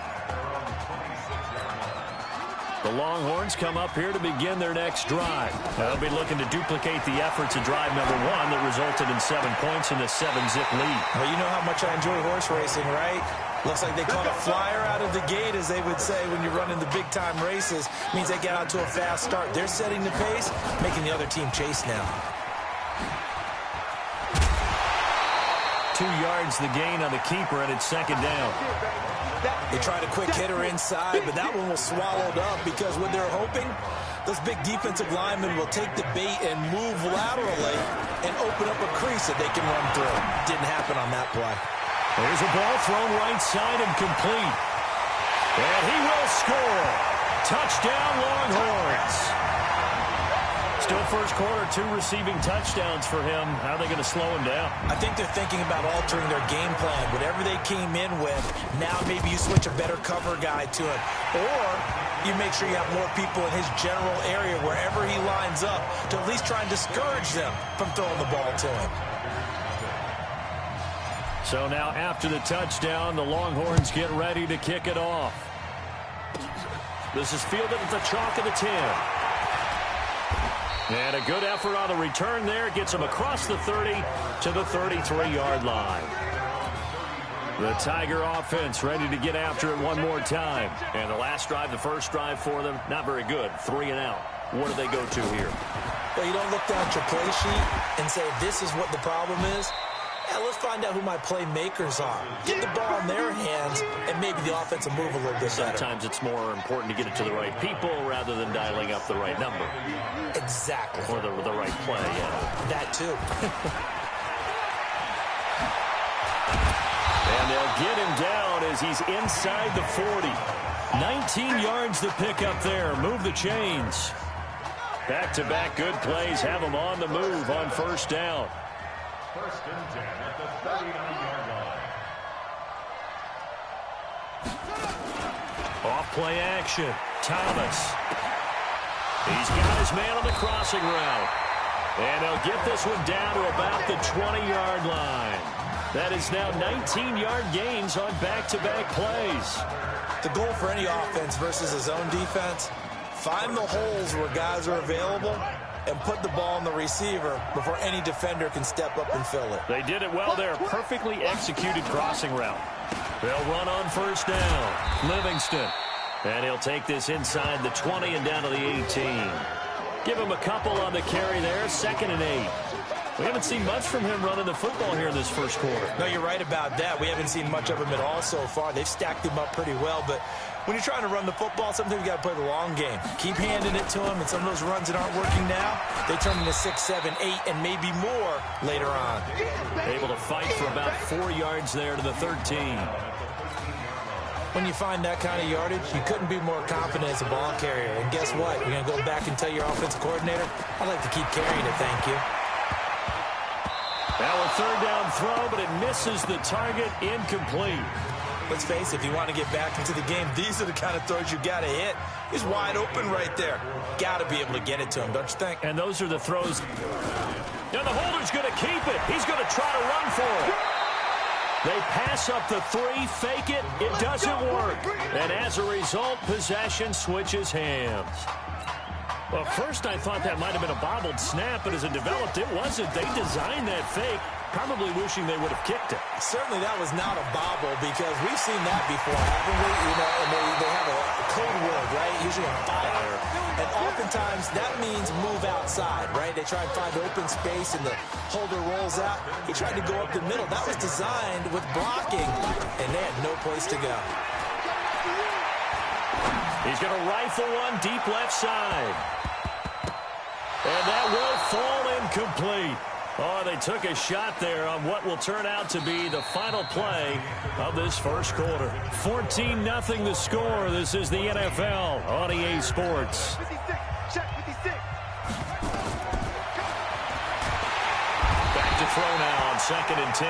Speaker 3: The Longhorns come up here to begin their next drive. They'll be looking to duplicate the efforts of drive number 1 that resulted in 7 points in a 7-zip lead.
Speaker 4: Well, you know how much I enjoy horse racing, right? Looks like they caught a flyer out of the gate, as they would say when you're running the big-time races. Means they get out to a fast start. They're setting the pace, making the other team chase now.
Speaker 3: 2 yards the gain on the keeper, and it's second down.
Speaker 4: They tried a quick hitter inside, but that one was swallowed up because what they're hoping, those big defensive linemen will take the bait and move laterally and open up a crease that they can run through. Didn't happen on that play.
Speaker 3: There's a ball thrown right side and complete. And he will score. Touchdown, Longhorns. Still first quarter, 2 receiving touchdowns for him. How are they going to slow him down?
Speaker 4: I think they're thinking about altering their game plan. Whatever they came in with, now maybe you switch a better cover guy to it. Or you make sure you have more people in his general area wherever he lines up to at least try and discourage them from throwing the ball to him.
Speaker 3: So now after the touchdown, the Longhorns get ready to kick it off. This is fielded at the chalk of the 10. And a good effort on the return there. Gets him across the 30 to the 33-yard line. The Tiger offense ready to get after it one more time. And the last drive, the first drive for them, not very good. 3 and out. What do they go to here?
Speaker 4: Well, you don't look down at your play sheet and say, this is what the problem is. Yeah, let's find out who my playmakers are. Get the ball in their hands, and maybe the offense will move a little bit better.
Speaker 3: Sometimes it's more important to get it to the right people rather than dialing up the right number.
Speaker 4: Exactly.
Speaker 3: Or the right play, yeah.
Speaker 4: That too.
Speaker 3: And they'll get him down as he's inside the 40. 19 yards to pick up there. Move the chains. Back-to-back good plays have him on the move on first down.
Speaker 7: First and 10 at the 39-yard line.
Speaker 3: Off play action. Thomas. He's got his man on the crossing route. And they'll get this one down to about the 20-yard line. That is now 19-yard gains on back-to-back plays.
Speaker 4: The goal for any offense versus a zone defense, find the holes where guys are available and put the ball on the receiver before any defender can step up and fill it.
Speaker 3: They did it well there. Perfectly executed crossing route. They'll run on first down. Livingston. And he'll take this inside the 20 and down to the 18. Give him a couple on the carry there. 2nd and 8. We haven't seen much from him running the football here in this first quarter.
Speaker 4: No, you're right about that. We haven't seen much of him at all so far. They've stacked him up pretty well, but when you're trying to run the football, sometimes you got to play the long game. Keep handing it to him, and some of those runs that aren't working now, they turn into 6, 7, 8, and maybe more later on.
Speaker 3: Able to fight for about 4 yards there to the 13.
Speaker 4: When you find that kind of yardage, you couldn't be more confident as a ball carrier. And guess what? You're going to go back and tell your offensive coordinator, I'd like to keep carrying it, thank you.
Speaker 3: Now a third down throw, but it misses the target. Incomplete.
Speaker 4: Let's face it, if you want to get back into the game, these are the kind of throws you got to hit. He's wide open right there. Got to be able to get it to him, don't you think?
Speaker 3: And those are the throws. And the holder's going to keep it. He's going to try to run for it. They pass up the 3, fake it. It doesn't work. And as a result, possession switches hands. Well, first I thought that might have been a bobbled snap, but as it developed, it wasn't. They designed that fake, probably wishing they would have kicked it.
Speaker 4: Certainly that was not a bobble because we've seen that before, haven't we? You know, and they have a code word, right? Usually a fire. And oftentimes that means move outside, right? They try and find open space and the holder rolls out. He tried to go up the middle. That was designed with blocking, and they had no place to go.
Speaker 3: He's going to rifle one deep left side. And that will fall incomplete. Oh, they took a shot there on what will turn out to be the final play of this first quarter. 14-0 the score. This is the NFL on EA Sports. Back to throw now on 2nd and 10.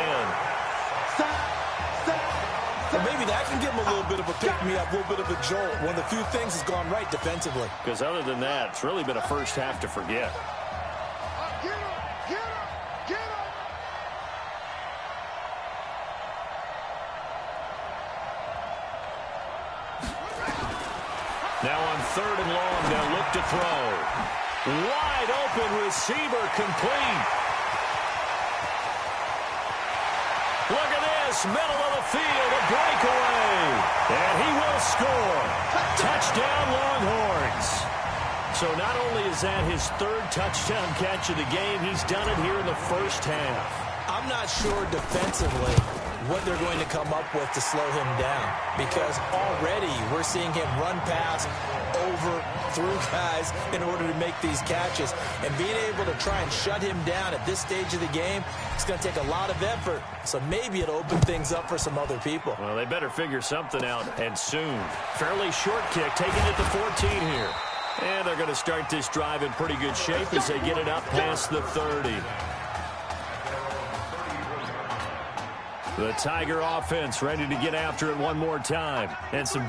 Speaker 4: Well, maybe that can give him a little bit of a pick-me-up, a little bit of a jolt. One of the few things has gone right defensively.
Speaker 3: Because other than that, it's really been a first half to forget. Now on 3rd and long, they'll look to throw. Wide open receiver complete. Look at this, middle of the field, a breakaway. And he will score. Touchdown, Longhorns. So not only is that his 3rd touchdown catch of the game, he's done it here in the first half.
Speaker 4: I'm not sure defensively what they're going to come up with to slow him down, because already we're seeing him run past, over, through guys in order to make these catches. And being able to try and shut him down at this stage of the game, it's going to take a lot of effort. So maybe it'll open things up for some other people.
Speaker 3: Well, they better figure something out, and soon. Fairly short kick, taking it to 14 here. And they're going to start this drive in pretty good shape as they get it up past the 30. The Tiger offense ready to get after it one more time. And some...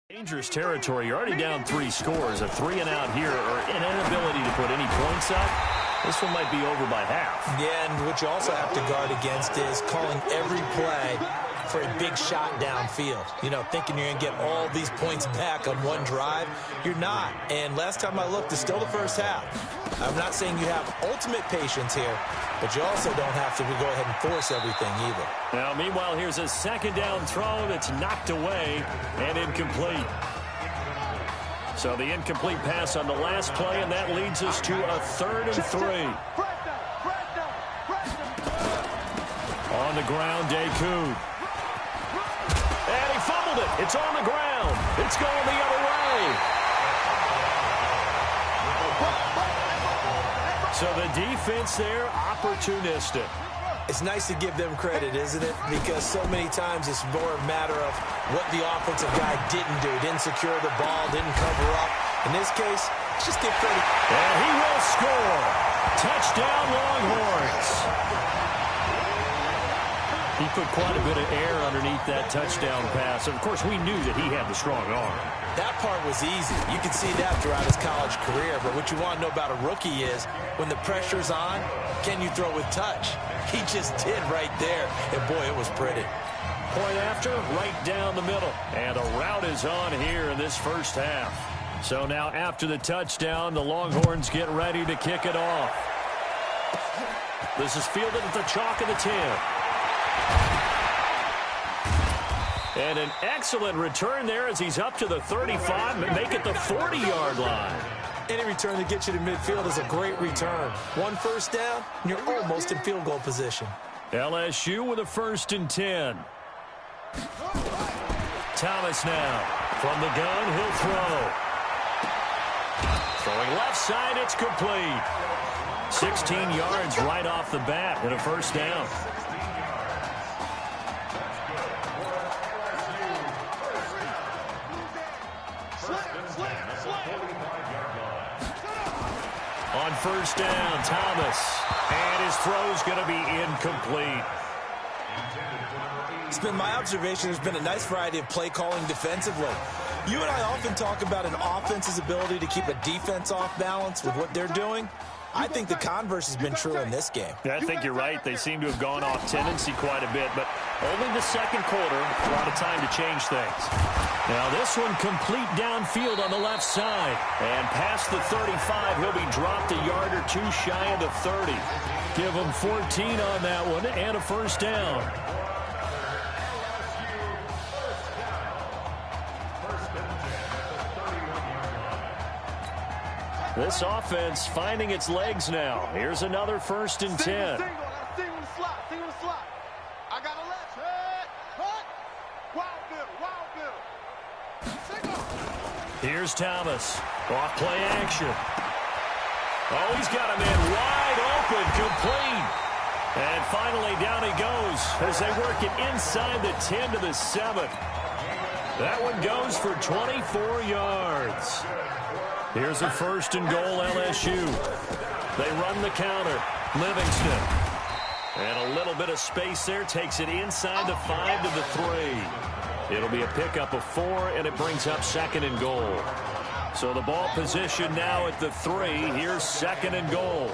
Speaker 3: Dangerous territory. You're already down 3 scores. A 3 and out here, or an inability to put any points up. This one might be over by half.
Speaker 4: Yeah, and what you also have to guard against is calling every play for a big shot downfield. You know, thinking you're going to get all these points back on one drive. You're not. And last time I looked, it's still the first half. I'm not saying you have ultimate patience here, but you also don't have to go ahead and force everything either.
Speaker 3: Now, meanwhile, here's a 2nd down throw that's knocked away and incomplete. So the incomplete pass on the last play, and that leads us to a 3rd and 3. On the ground, Deku. And he fumbled it. It's on the ground. It's going the other way. So the defense there, opportunistic.
Speaker 4: It's nice to give them credit, isn't it? Because so many times it's more a matter of what the offensive guy didn't do. Didn't secure the ball, didn't cover up. In this case, let's just give credit.
Speaker 3: And he will score. Touchdown, Longhorns. He put quite a bit of air underneath that touchdown pass. Of course, we knew that he had the strong arm.
Speaker 4: That part was easy. You can see that throughout his college career. But what you want to know about a rookie is when the pressure's on, can you throw with touch? He just did right there. And, boy, it was pretty.
Speaker 3: Point after, right down the middle. And a route is on here in this first half. So now after the touchdown, the Longhorns get ready to kick it off. This is fielded at the chalk of the 10. And an excellent return there as he's up to the 35, but make it the 40-yard line.
Speaker 4: Any return that gets you to midfield is a great return. 1 first down, and you're almost in field goal position.
Speaker 3: LSU with a 1st and 10. Thomas now. From the gun, he'll throw. Throwing left side, it's complete. 16 yards right off the bat and a 1st down. first down. Thomas. And his throw's going to be incomplete.
Speaker 4: It's been my observation there's been a nice variety of play calling defensively. You and I often talk about an offense's ability to keep a defense off balance with what they're doing. I think the converse has been true in this game.
Speaker 3: Yeah, I think you're right. They seem to have gone off tendency quite a bit, but only the second quarter, a lot of time to change things. Now this one complete downfield on the left side. And past the 35, he'll be dropped a yard or two shy of the 30. Give him 14 on that one and a first down. This offense finding its legs now. Here's another 1st and 10. Here's Thomas. Off play action. Oh, he's got a man wide open, complete. And finally down he goes as they work it inside the 10 to the 7. That one goes for 24 yards. Here's a 1st and goal, LSU. They run the counter. Livingston. And a little bit of space there. Takes it inside the 5 to the 3. It'll be a pickup of 4, and it brings up 2nd and goal. So the ball position now at the 3. Here's 2nd and goal.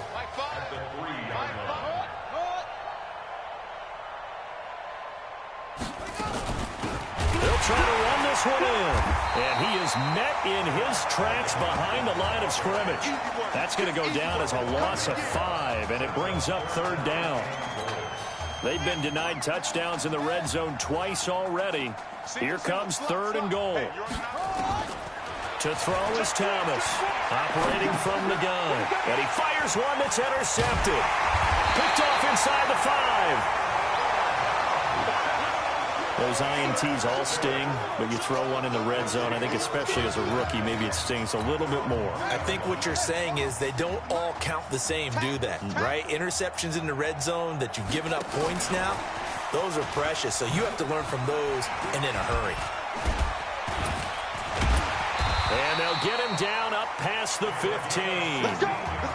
Speaker 3: Try to run this one in. And he is met in his tracks behind the line of scrimmage. That's going to go down as a loss of 5, and it brings up 3rd down. They've been denied touchdowns in the red zone twice already. Here comes 3rd and goal. To throw is Thomas, operating from the gun. And he fires one that's intercepted. Picked off inside the 5. Those INTs all sting, but you throw one in the red zone. I think especially as a rookie, maybe it stings a little bit more.
Speaker 4: I think what you're saying is they don't all count the same, do they? Right? Interceptions in the red zone that you've given up points now, those are precious. So you have to learn from those and in a hurry.
Speaker 3: And they'll get him down up past the 15.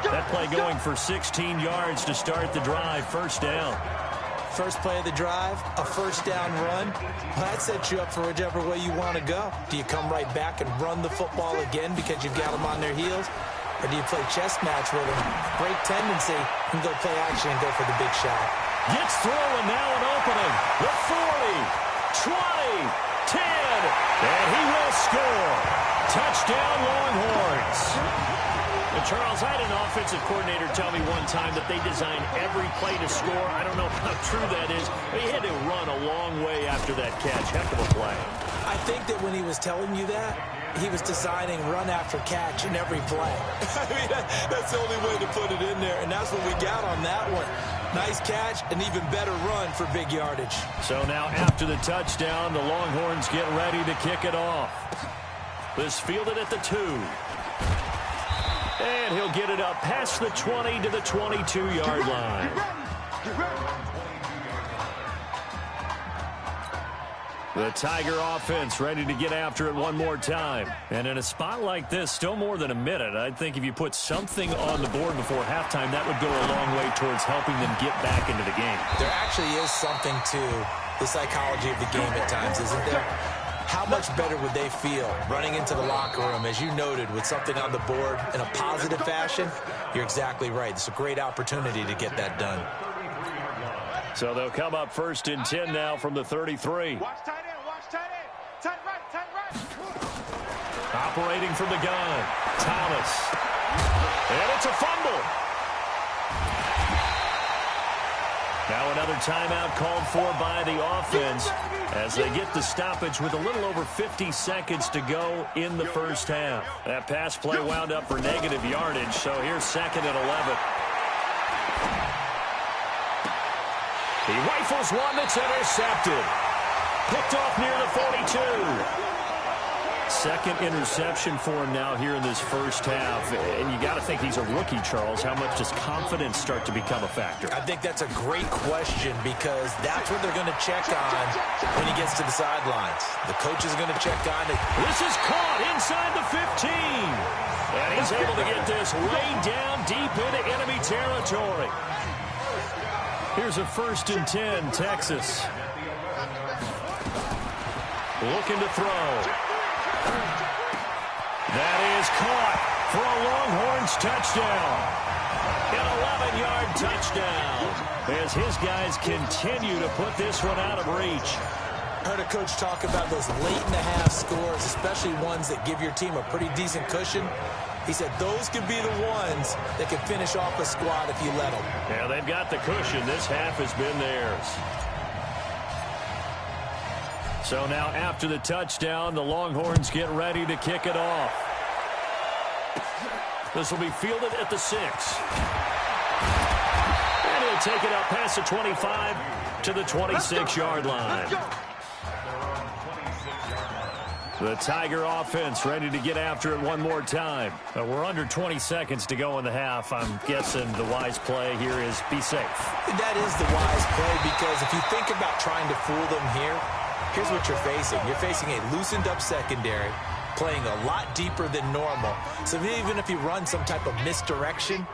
Speaker 3: That play going for 16 yards to start the drive. 1st down.
Speaker 4: First play of the drive, a 1st down run. Well, that sets you up for whichever way you want to go. Do you come right back and run the football again because you've got them on their heels? Or do you play chess match with them, break tendency, and go play action and go for the big shot?
Speaker 3: Gets through, and now an opening. The 40, 20, 10, and he will score. Touchdown, Longhorns. And Charles, I had an offensive coordinator tell me one time that they design every play to score. I don't know how true that is, but he had to run a long way after that catch. Heck of a play.
Speaker 4: I think that when he was telling you that, he was designing run after catch in every play. I mean, that's the only way to put it in there, and that's what we got on that one. Nice catch, an even better run for big yardage.
Speaker 3: So now after the touchdown, the Longhorns get ready to kick it off. This fielded at the 2. And he'll get it up past the 20 to the 22-yard line. The Tiger offense ready to get after it one more time. And in a spot like this, still more than a minute, I think if you put something on the board before halftime, that would go a long way towards helping them get back into the game.
Speaker 4: There actually is something to the psychology of the game at times, isn't there? How much better would they feel running into the locker room, as you noted, with something on the board in a positive fashion? You're exactly right. It's a great opportunity to get that done.
Speaker 3: So they'll come up 1st and 10 now from the 33.
Speaker 7: Watch tight end, watch tight end. Tight right, tight right.
Speaker 3: Operating from the gun, Thomas. And it's a fumble. Now another timeout called for by the offense as they get the stoppage with a little over 50 seconds to go in the first half. That pass play wound up for negative yardage, so here's 2nd and 11. He rifles one that's intercepted. Picked off near the 42. Second interception for him now here in this first half. And you got to think he's a rookie, Charles. How much does confidence start to become a factor?
Speaker 4: I think that's a great question because that's what they're going to check on when he gets to the sidelines. The coach is going to check on it.
Speaker 3: This is caught inside the 15. And he's able to get this way down deep into enemy territory. Here's a 1st and 10, Texas. Looking to throw. That is caught for a Longhorns touchdown. An 11-yard touchdown as his guys continue to put this one out of reach.
Speaker 4: Heard a coach talk about those late-in-the-half scores, especially ones that give your team a pretty decent cushion. He said those could be the ones that could finish off a squad if you let them.
Speaker 3: Yeah, they've got the cushion. This half has been theirs. So now after the touchdown, the Longhorns get ready to kick it off. This will be fielded at the 6. And he'll take it up past the 25 to the 26-yard line. The Tiger offense ready to get after it one more time. We're under 20 seconds to go in the half. I'm guessing the wise play here is be safe.
Speaker 4: That is the wise play, because if you think about trying to fool them here, here's what you're facing. You're facing a loosened-up secondary, playing a lot deeper than normal. So even if you run some type of misdirection,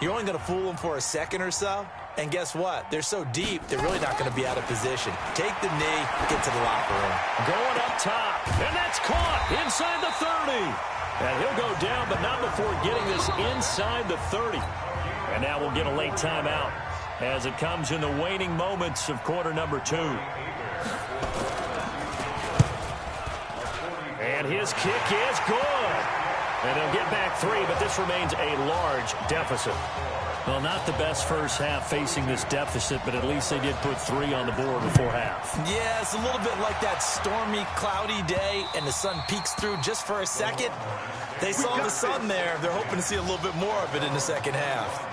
Speaker 4: you're only going to fool them for a second or so. And guess what? They're so deep, they're really not going to be out of position. Take the knee, get to the locker room.
Speaker 3: Going up top, and that's caught inside the 30. And he'll go down, but not before getting this inside the 30. And now we'll get a late timeout as it comes in the waning moments of quarter number 2. And his kick is good. And they'll get back 3, but this remains a large deficit. Well, not the best first half facing this deficit, but at least they did put 3 on the board before half.
Speaker 4: Yeah, it's a little bit like that stormy, cloudy day, and the sun peeks through just for a second. They saw the sun there. They're hoping to see a little bit more of it in the second half.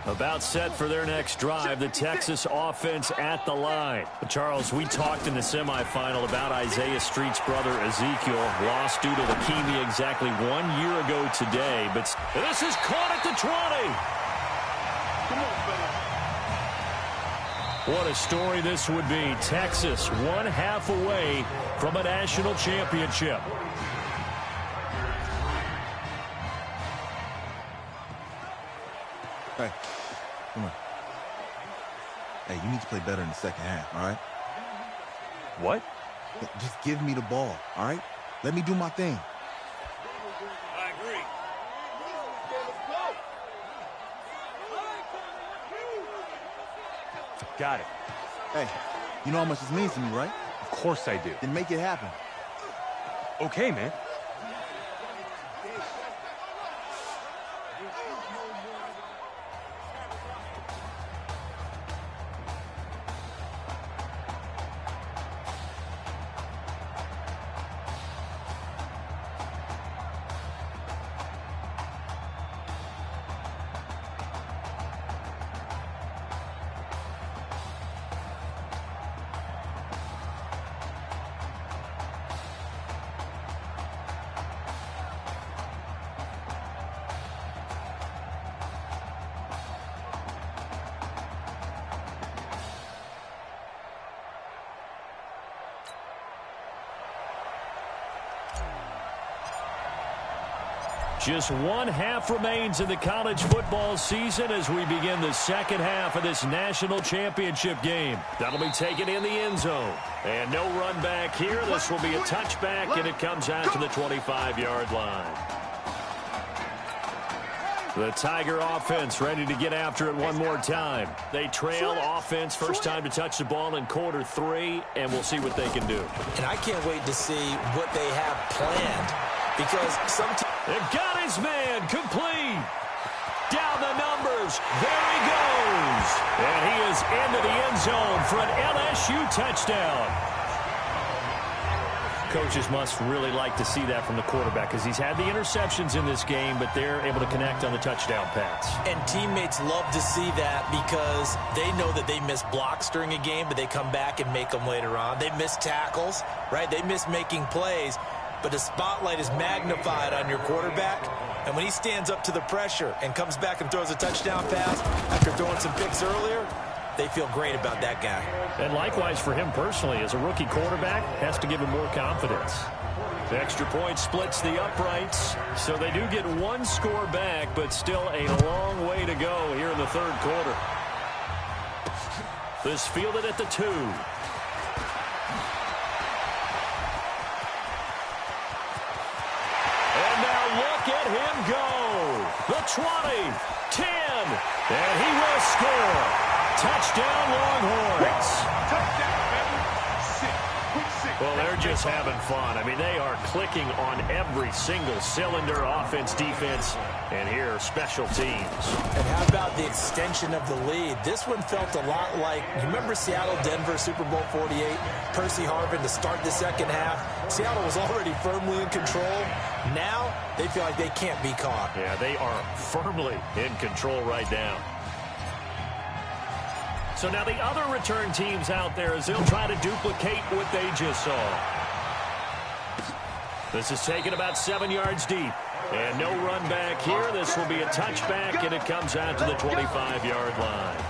Speaker 3: About set for their next drive, the Texas offense at the line. Charles, we talked in the semifinal about Isaiah Street's brother Ezekiel, lost due to leukemia exactly 1 year ago today. But this is caught at the 20. What a story this would be. Texas, 1/2 away from a national championship.
Speaker 8: Hey, come on. Hey, you need to play better in the second half, all right?
Speaker 2: What?
Speaker 8: Just give me the ball, all right? Let me do my thing.
Speaker 3: I agree.
Speaker 2: Got it.
Speaker 8: Hey, you know how much this means to me, right?
Speaker 2: Of course I do.
Speaker 8: Then make it happen.
Speaker 2: Okay, man.
Speaker 3: Just 1/2 remains in the college football season as we begin the second half of this national championship game. That'll be taken in the end zone. And no run back here. This will be a touchback, and it comes out to the 25-yard line. The Tiger offense ready to get after it one more time. They trail offense, first time to touch the ball in quarter 3, and we'll see what they can do.
Speaker 4: And I can't wait to see what they have planned, because some teams...
Speaker 3: They've got his man complete. Down the numbers. There he goes. And he is into the end zone for an LSU touchdown. Coaches must really like to see that from the quarterback because he's had the interceptions in this game, but they're able to connect on the touchdown pass.
Speaker 4: And teammates love to see that because they know that they miss blocks during a game, but they come back and make them later on. They miss tackles, right? They miss making plays. But the spotlight is magnified on your quarterback, and when he stands up to the pressure and comes back and throws a touchdown pass after throwing some picks earlier, they feel great about that guy.
Speaker 3: And likewise for him personally, as a rookie quarterback, has to give him more confidence. The extra point splits the uprights, so they do get one score back, but still a long way to go here in the third quarter. This fielded at the 2. And now look at him go. The 20, 10, and he will score. Touchdown, Longhorns. Well, they're just having fun. I mean, they are clicking on every single cylinder, offense, defense, and here, special teams.
Speaker 4: And how about the extension of the lead? This one felt a lot like, you remember Seattle-Denver, Super Bowl 48, Percy Harvin to start the second half. Seattle was already firmly in control. Now, they feel like they can't be caught.
Speaker 3: Yeah, they are firmly in control right now. So now the other return teams out there as they'll try to duplicate what they just saw. This is taken about 7 yards deep. And no run back here. This will be a touchback, and it comes out to the 25-yard line.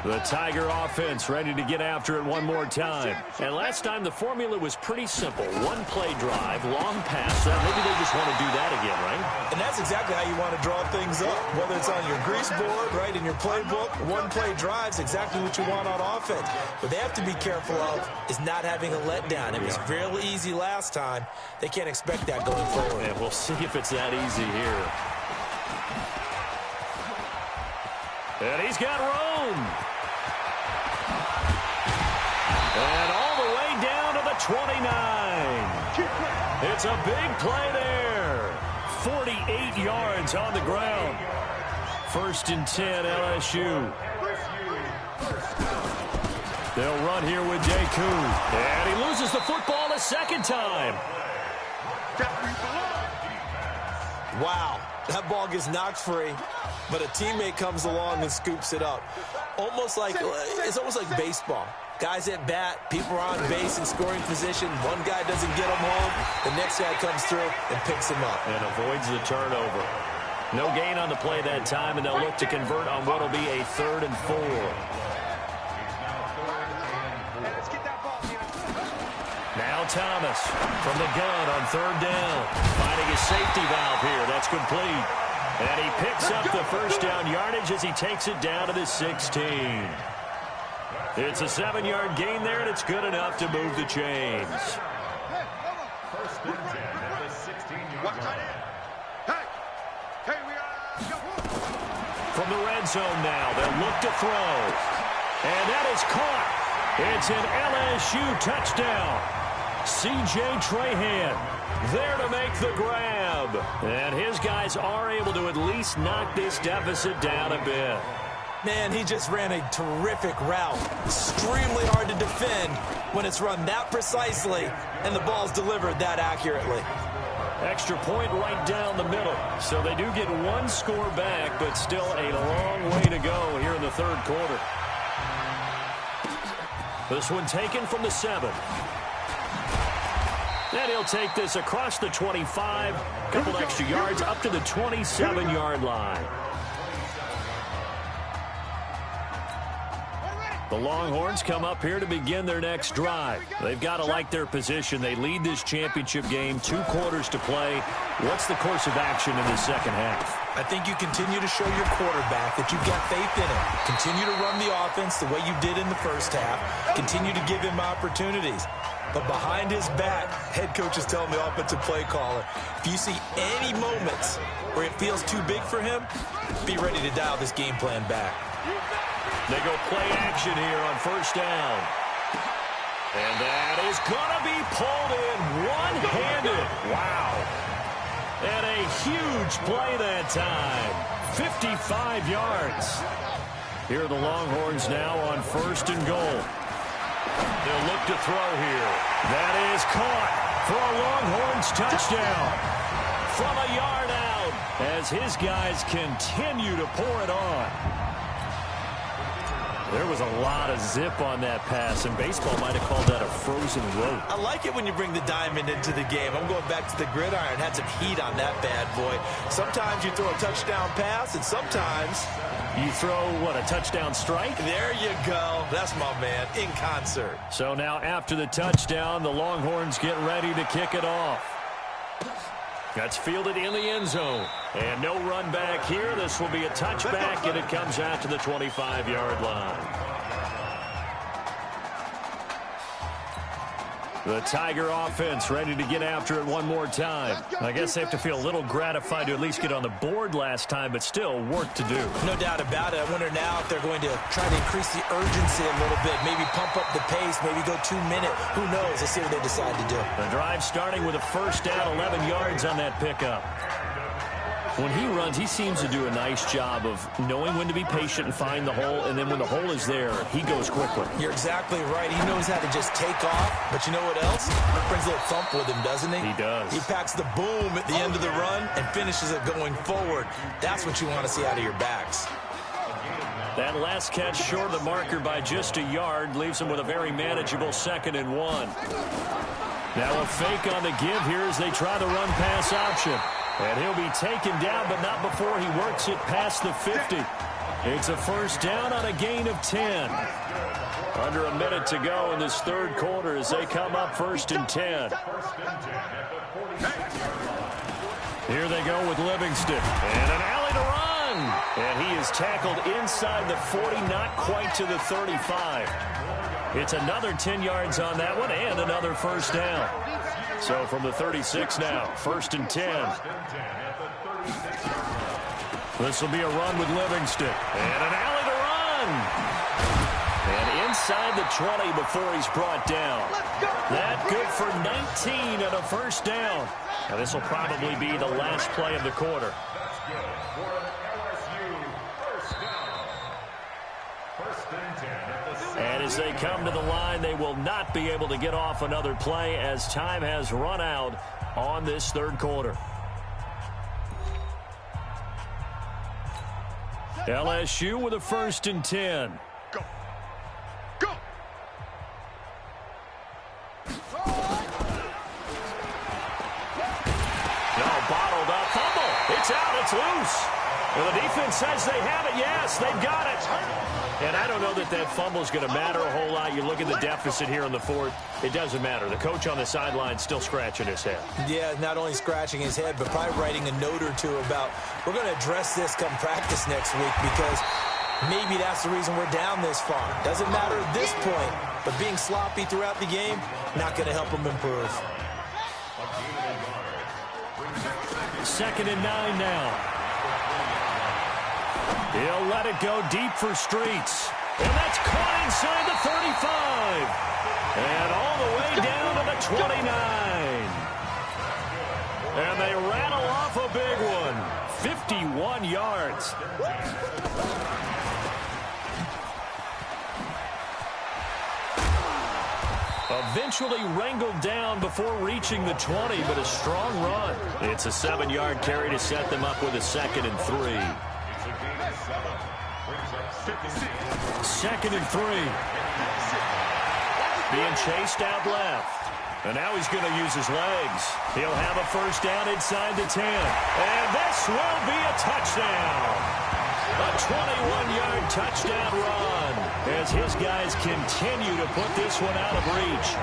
Speaker 3: The Tiger offense ready to get after it one more time. And last time the formula was pretty simple. One-play drive, long pass. Maybe they just want to do that again, right?
Speaker 4: And that's exactly how you want to draw things up. Whether it's on your grease board, right, in your playbook, one-play drive's exactly what you want on offense. What they have to be careful of is not having a letdown. It was fairly easy last time. They can't expect that going forward.
Speaker 3: And we'll see if it's that easy here. And he's got room. And all the way down to the 29. It's a big play there. 48 yards on the ground. 1st and 10, LSU. They'll run here with Deku. And he loses the football a second time.
Speaker 4: Wow, that ball gets knocked free, but a teammate comes along and scoops it up. It's almost like baseball. Guys at bat, people are on base in scoring position. One guy doesn't get him home. The next guy comes through and picks him up.
Speaker 3: And avoids the turnover. No gain on the play that time, and they'll look to convert on what will be a 3rd and 4. Now Thomas from the gun on 3rd down. Finding his safety valve here. That's complete. And he picks up the first down yardage as he takes it down to the 16. It's a 7-yard gain there, and it's good enough to move the chains.
Speaker 7: 1st and 10 at the 16-yard line.
Speaker 3: From the red zone now, they'll look to throw. And that is caught. It's an LSU touchdown. C.J. Trahan there to make the grab. And his guys are able to at least knock this deficit down a bit.
Speaker 4: Man, he just ran a terrific route. Extremely hard to defend when it's run that precisely and the ball's delivered that accurately.
Speaker 3: Extra point right down the middle. So they do get one score back, but still a long way to go here in the third quarter. This one taken from the 7. And he'll take this across the 25. A couple extra yards up to the 27-yard line. The Longhorns come up here to begin their next drive. They've got to like their position. They lead this championship game, 2 quarters to play. What's the course of action in the second half?
Speaker 4: I think you continue to show your quarterback that you've got faith in him. Continue to run the offense the way you did in the first half. Continue to give him opportunities. But behind his back, head coach is telling the offensive play caller, if you see any moments where it feels too big for him, be ready to dial this game plan back.
Speaker 3: They go play action here on 1st down. And that is going to be pulled in one-handed. Wow. And a huge play that time. 55 yards. Here are the Longhorns now on 1st and goal. They'll look to throw here. That is caught for a Longhorns touchdown. From a yard out as his guys continue to pour it on. There was a lot of zip on that pass, and baseball might have called that a frozen rope.
Speaker 4: I like it when you bring the diamond into the game. I'm going back to the gridiron. Had some heat on that bad boy. Sometimes you throw a touchdown pass, and sometimes
Speaker 3: You throw, what, a touchdown strike?
Speaker 4: There you go. That's my man, in concert.
Speaker 3: So now after the touchdown, the Longhorns get ready to kick it off. That's fielded in the end zone. And no run back here. This will be a touchback, and it comes out to the 25-yard line. The Tiger offense ready to get after it one more time. I guess they have to feel a little gratified to at least get on the board last time, but still work to do.
Speaker 4: No doubt about it. I wonder now if they're going to try to increase the urgency a little bit, maybe pump up the pace, maybe go 2 minute. Who knows? Let's see what they decide to do.
Speaker 3: The drive starting with a first down, 11 yards on that pickup. When he runs, he seems to do a nice job of knowing when to be patient and find the hole, and then when the hole is there, he goes quickly.
Speaker 4: You're exactly right. He knows how to just take off, but you know what else? Brings a little thump with him, doesn't he?
Speaker 3: He does.
Speaker 4: He packs the boom at the end of the run and finishes it going forward. That's what you want to see out of your backs.
Speaker 3: That last catch short of the marker by just a yard leaves him with a very manageable 2nd and 1. Now a fake on the give here as they try the run-pass option. And he'll be taken down, but not before he works it past the 50. It's a first down on a gain of 10. Under a minute to go in this third quarter as they come up 1st and 10. Here they go with Livingston. And an alley to run. And he is tackled inside the 40, not quite to the 35. It's another 10 yards on that one and another first down. So from the 36 now, 1st and 10. This will be a run with Livingston. And an alley to run. And inside the 20 before he's brought down. That good for 19 and a first down. Now this will probably be the last play of the quarter. And as they come to the line, they will not be able to get off another play as time has run out on this third quarter. LSU with a 1st and 10.
Speaker 7: Go. Go.
Speaker 3: No, bottled up. Fumble. It's out. It's loose. Well, the defense says they have it. Yes, they've got it. And I don't know that that fumble is going to matter a whole lot. You look at the deficit here in the 4th. It doesn't matter. The coach on the sideline still scratching his head.
Speaker 4: Yeah, not only scratching his head, but probably writing a note or two about, we're going to address this come practice next week because maybe that's the reason we're down this far. Doesn't matter at this point, but being sloppy throughout the game, not going to help him improve.
Speaker 3: 2nd and 9 now. He'll let it go deep for Streets. And that's caught inside the 35. And all the way down to the 29. And they rattle off a big one. 51 yards. Eventually wrangled down before reaching the 20, but a strong run. It's a 7-yard carry to set them up with a 2nd and 3. 2nd and 3. Being chased out left. And now he's going to use his legs. He'll have a first down inside the 10. And this will be a touchdown. A 21-yard touchdown run as his guys continue to put this one out of reach.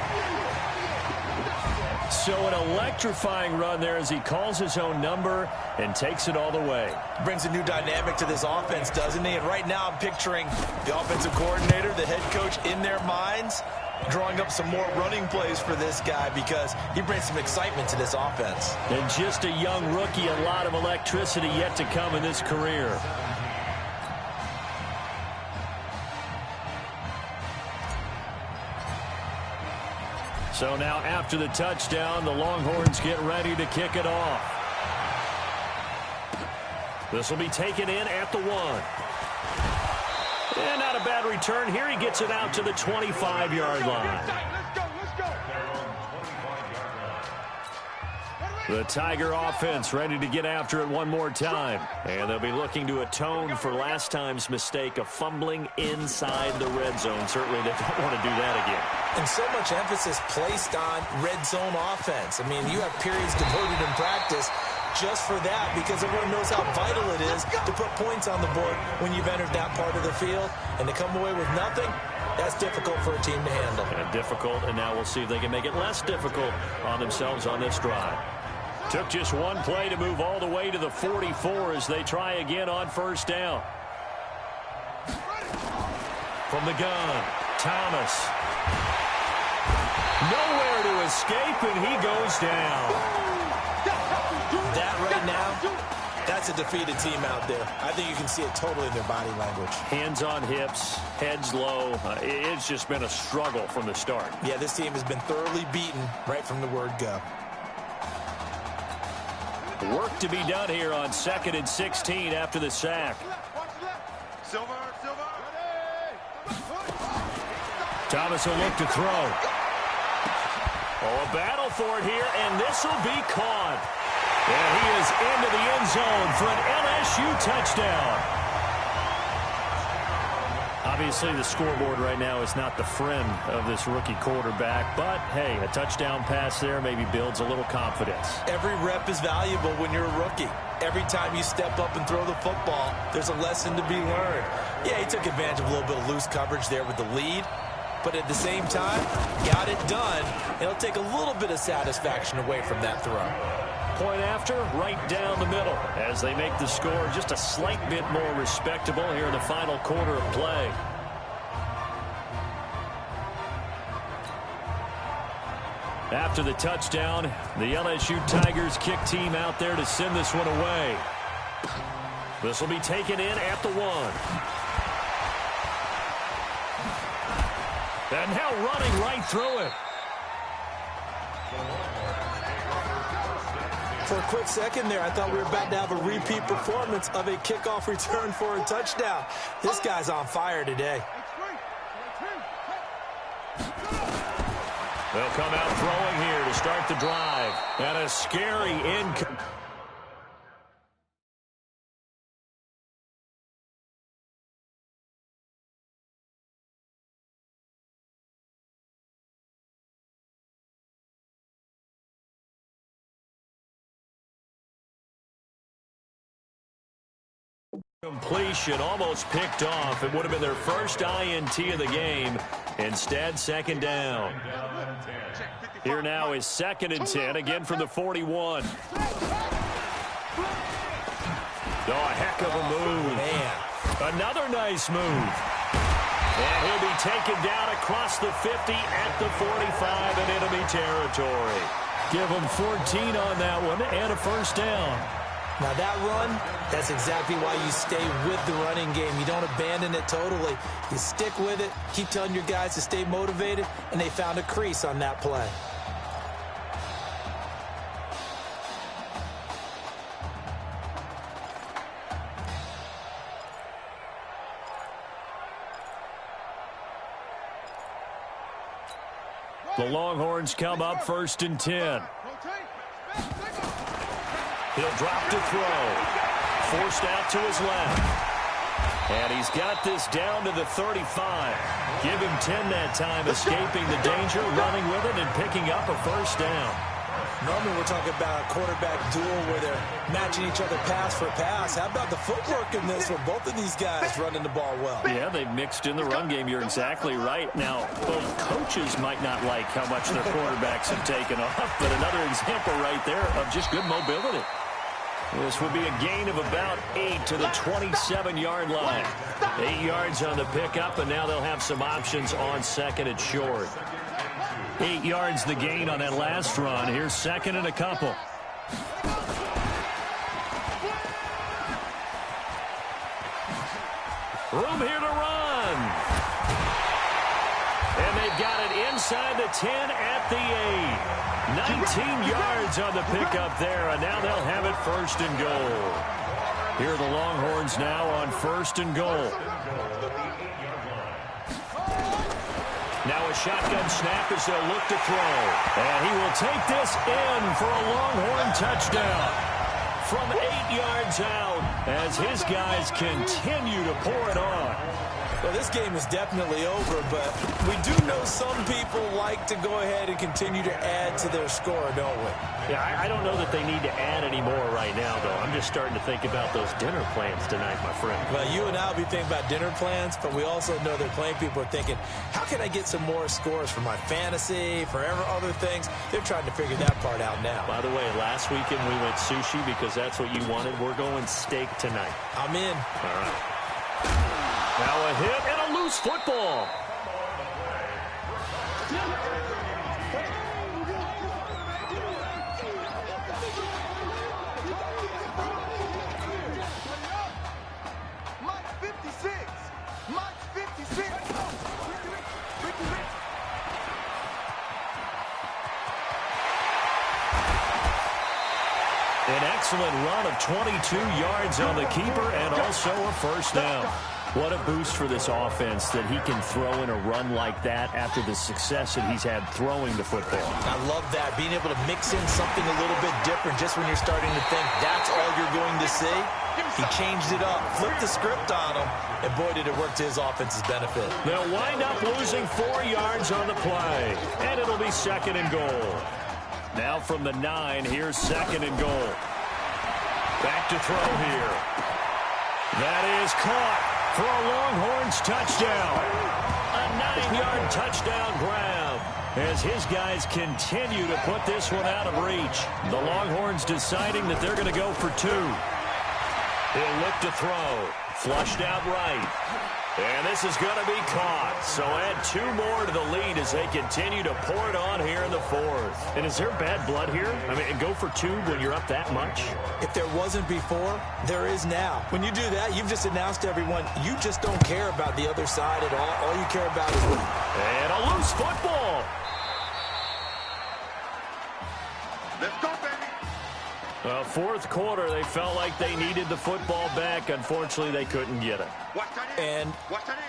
Speaker 3: So an electrifying run there as he calls his own number and takes it all the way.
Speaker 4: Brings a new dynamic to this offense, doesn't he? And right now I'm picturing the offensive coordinator, the head coach in their minds, drawing up some more running plays for this guy because he brings some excitement to this offense.
Speaker 3: And just a young rookie, a lot of electricity yet to come in this career. So now after the touchdown, the Longhorns get ready to kick it off. This will be taken in at the 1. And not a bad return here. He gets it out to the 25-yard line. The Tiger offense ready to get after it one more time. And they'll be looking to atone for last time's mistake of fumbling inside the red zone. Certainly they don't want to do that again.
Speaker 4: And so much emphasis placed on red zone offense. I mean, you have periods devoted in practice just for that, because everyone knows how vital it is to put points on the board when you've entered that part of the field. And to come away with nothing, that's difficult for a team to handle.
Speaker 3: And difficult, and now we'll see if they can make it less difficult on themselves on this drive. Took just one play to move all the way to the 44 as they try again on first down. From the gun, Thomas. Nowhere to escape, and he goes down.
Speaker 4: That right now, that's a defeated team out there. I think you can see it totally in their body language.
Speaker 3: Hands on hips, heads low. It's just been a struggle from the start.
Speaker 4: Yeah, this team has been thoroughly beaten right from the word go.
Speaker 3: Work to be done here on 2nd and 16 after the sack. Thomas will look to throw. Oh, a battle for it here, and this will be caught. And he is into the end zone for an LSU touchdown. Obviously, the scoreboard right now is not the friend of this rookie quarterback, but, hey, a touchdown pass there maybe builds a little confidence.
Speaker 4: Every rep is valuable when you're a rookie. Every time you step up and throw the football, there's a lesson to be learned. Yeah, he took advantage of a little bit of loose coverage there with the lead, but at the same time, got it done. It'll take a little bit of satisfaction away from that throw.
Speaker 3: Point after, right down the middle, as they make the score just a slight bit more respectable here in the final quarter of play. After the touchdown, the LSU Tigers kick team out there to send this one away. This will be taken in at the 1. And now running right through it.
Speaker 4: For a quick second there, I thought we were about to have a repeat performance of a kickoff return for a touchdown. This guy's on fire today.
Speaker 3: They'll come out throwing here to start the drive. And a scary completion, almost picked off. It would have been their first INT of the game. Instead, second down. Here now is 2nd and 10, again from the 41. Oh, a heck of a move. Man. Another nice move. And he'll be taken down across the 50 at the 45 in enemy territory. Give him 14 on that one and a first down.
Speaker 4: Now that run, that's exactly why you stay with the running game. You don't abandon it totally. You stick with it, keep telling your guys to stay motivated, and they found a crease on that play.
Speaker 3: The Longhorns come up 1st and 10. He'll drop to throw. Forced out to his left. And he's got this down to the 35. Give him 10 that time, escaping the danger, running with it, and picking up a first down.
Speaker 4: Normally we're talking about a quarterback duel where they're matching each other pass for pass. How about the footwork in this with both of these guys running the ball well?
Speaker 3: Yeah, they've mixed in the run game. You're exactly right. Now, both coaches might not like how much their quarterbacks have taken off, but another example right there of just good mobility. This will be a gain of about 8 to the 27-yard line. 8 yards on the pickup, and now they'll have some options on 2nd and short. 8 yards the gain on that last run. Here's 2nd and a couple. Room here to run. And they've got it inside the 10 at the 8. 19 yards on the pickup there, and now they'll have it 1st and goal. Here are the Longhorns now on 1st and goal. Now a shotgun snap as they'll look to throw. And he will take this in for a Longhorn touchdown. From 8 yards out as his guys continue to pour it on.
Speaker 4: Well, this game is definitely over, but we do know some people like to go ahead and continue to add to their score, don't we?
Speaker 3: Yeah, I don't know that they need to add any more right now, though. I'm just starting to think about those dinner plans tonight, my friend.
Speaker 4: Well, you and I will be thinking about dinner plans, but we also know that playing people are thinking, how can I get some more scores for my fantasy, for other things? They're trying to figure that part out now.
Speaker 3: By the way, last weekend we went sushi because that's what you wanted. We're going steak tonight.
Speaker 4: I'm in.
Speaker 3: All right. Now a hit and a loose football.
Speaker 7: Mike 56. Mike 56.
Speaker 3: An excellent run of 22 yards on the keeper and also a first down. What a boost for this offense that he can throw in a run like that after the success that he's had throwing the football.
Speaker 4: I love that, being able to mix in something a little bit different just when you're starting to think that's all you're going to see. He changed it up, flipped the script on him, and boy, did it work to his offense's benefit.
Speaker 3: They'll wind up losing 4 yards on the play, and it'll be second and goal. Now from the 9, here's second and goal. Back to throw here. That is caught for a Longhorns touchdown. A 9-yard touchdown grab as his guys continue to put this one out of reach. The Longhorns deciding that they're going to go for 2. He'll look to throw. Flushed out right. And this is going to be caught. So add 2 more to the lead as they continue to pour it on here in the 4th. And is there bad blood here? I mean, go for 2 when you're up that much?
Speaker 4: If there wasn't before, there is now. When you do that, you've just announced to everyone, you just don't care about the other side at all. All you care about is winning.
Speaker 3: And a loose football.
Speaker 7: Let's go, baby.
Speaker 3: 4th quarter, they felt like they needed the football back. Unfortunately, they couldn't get it.
Speaker 4: And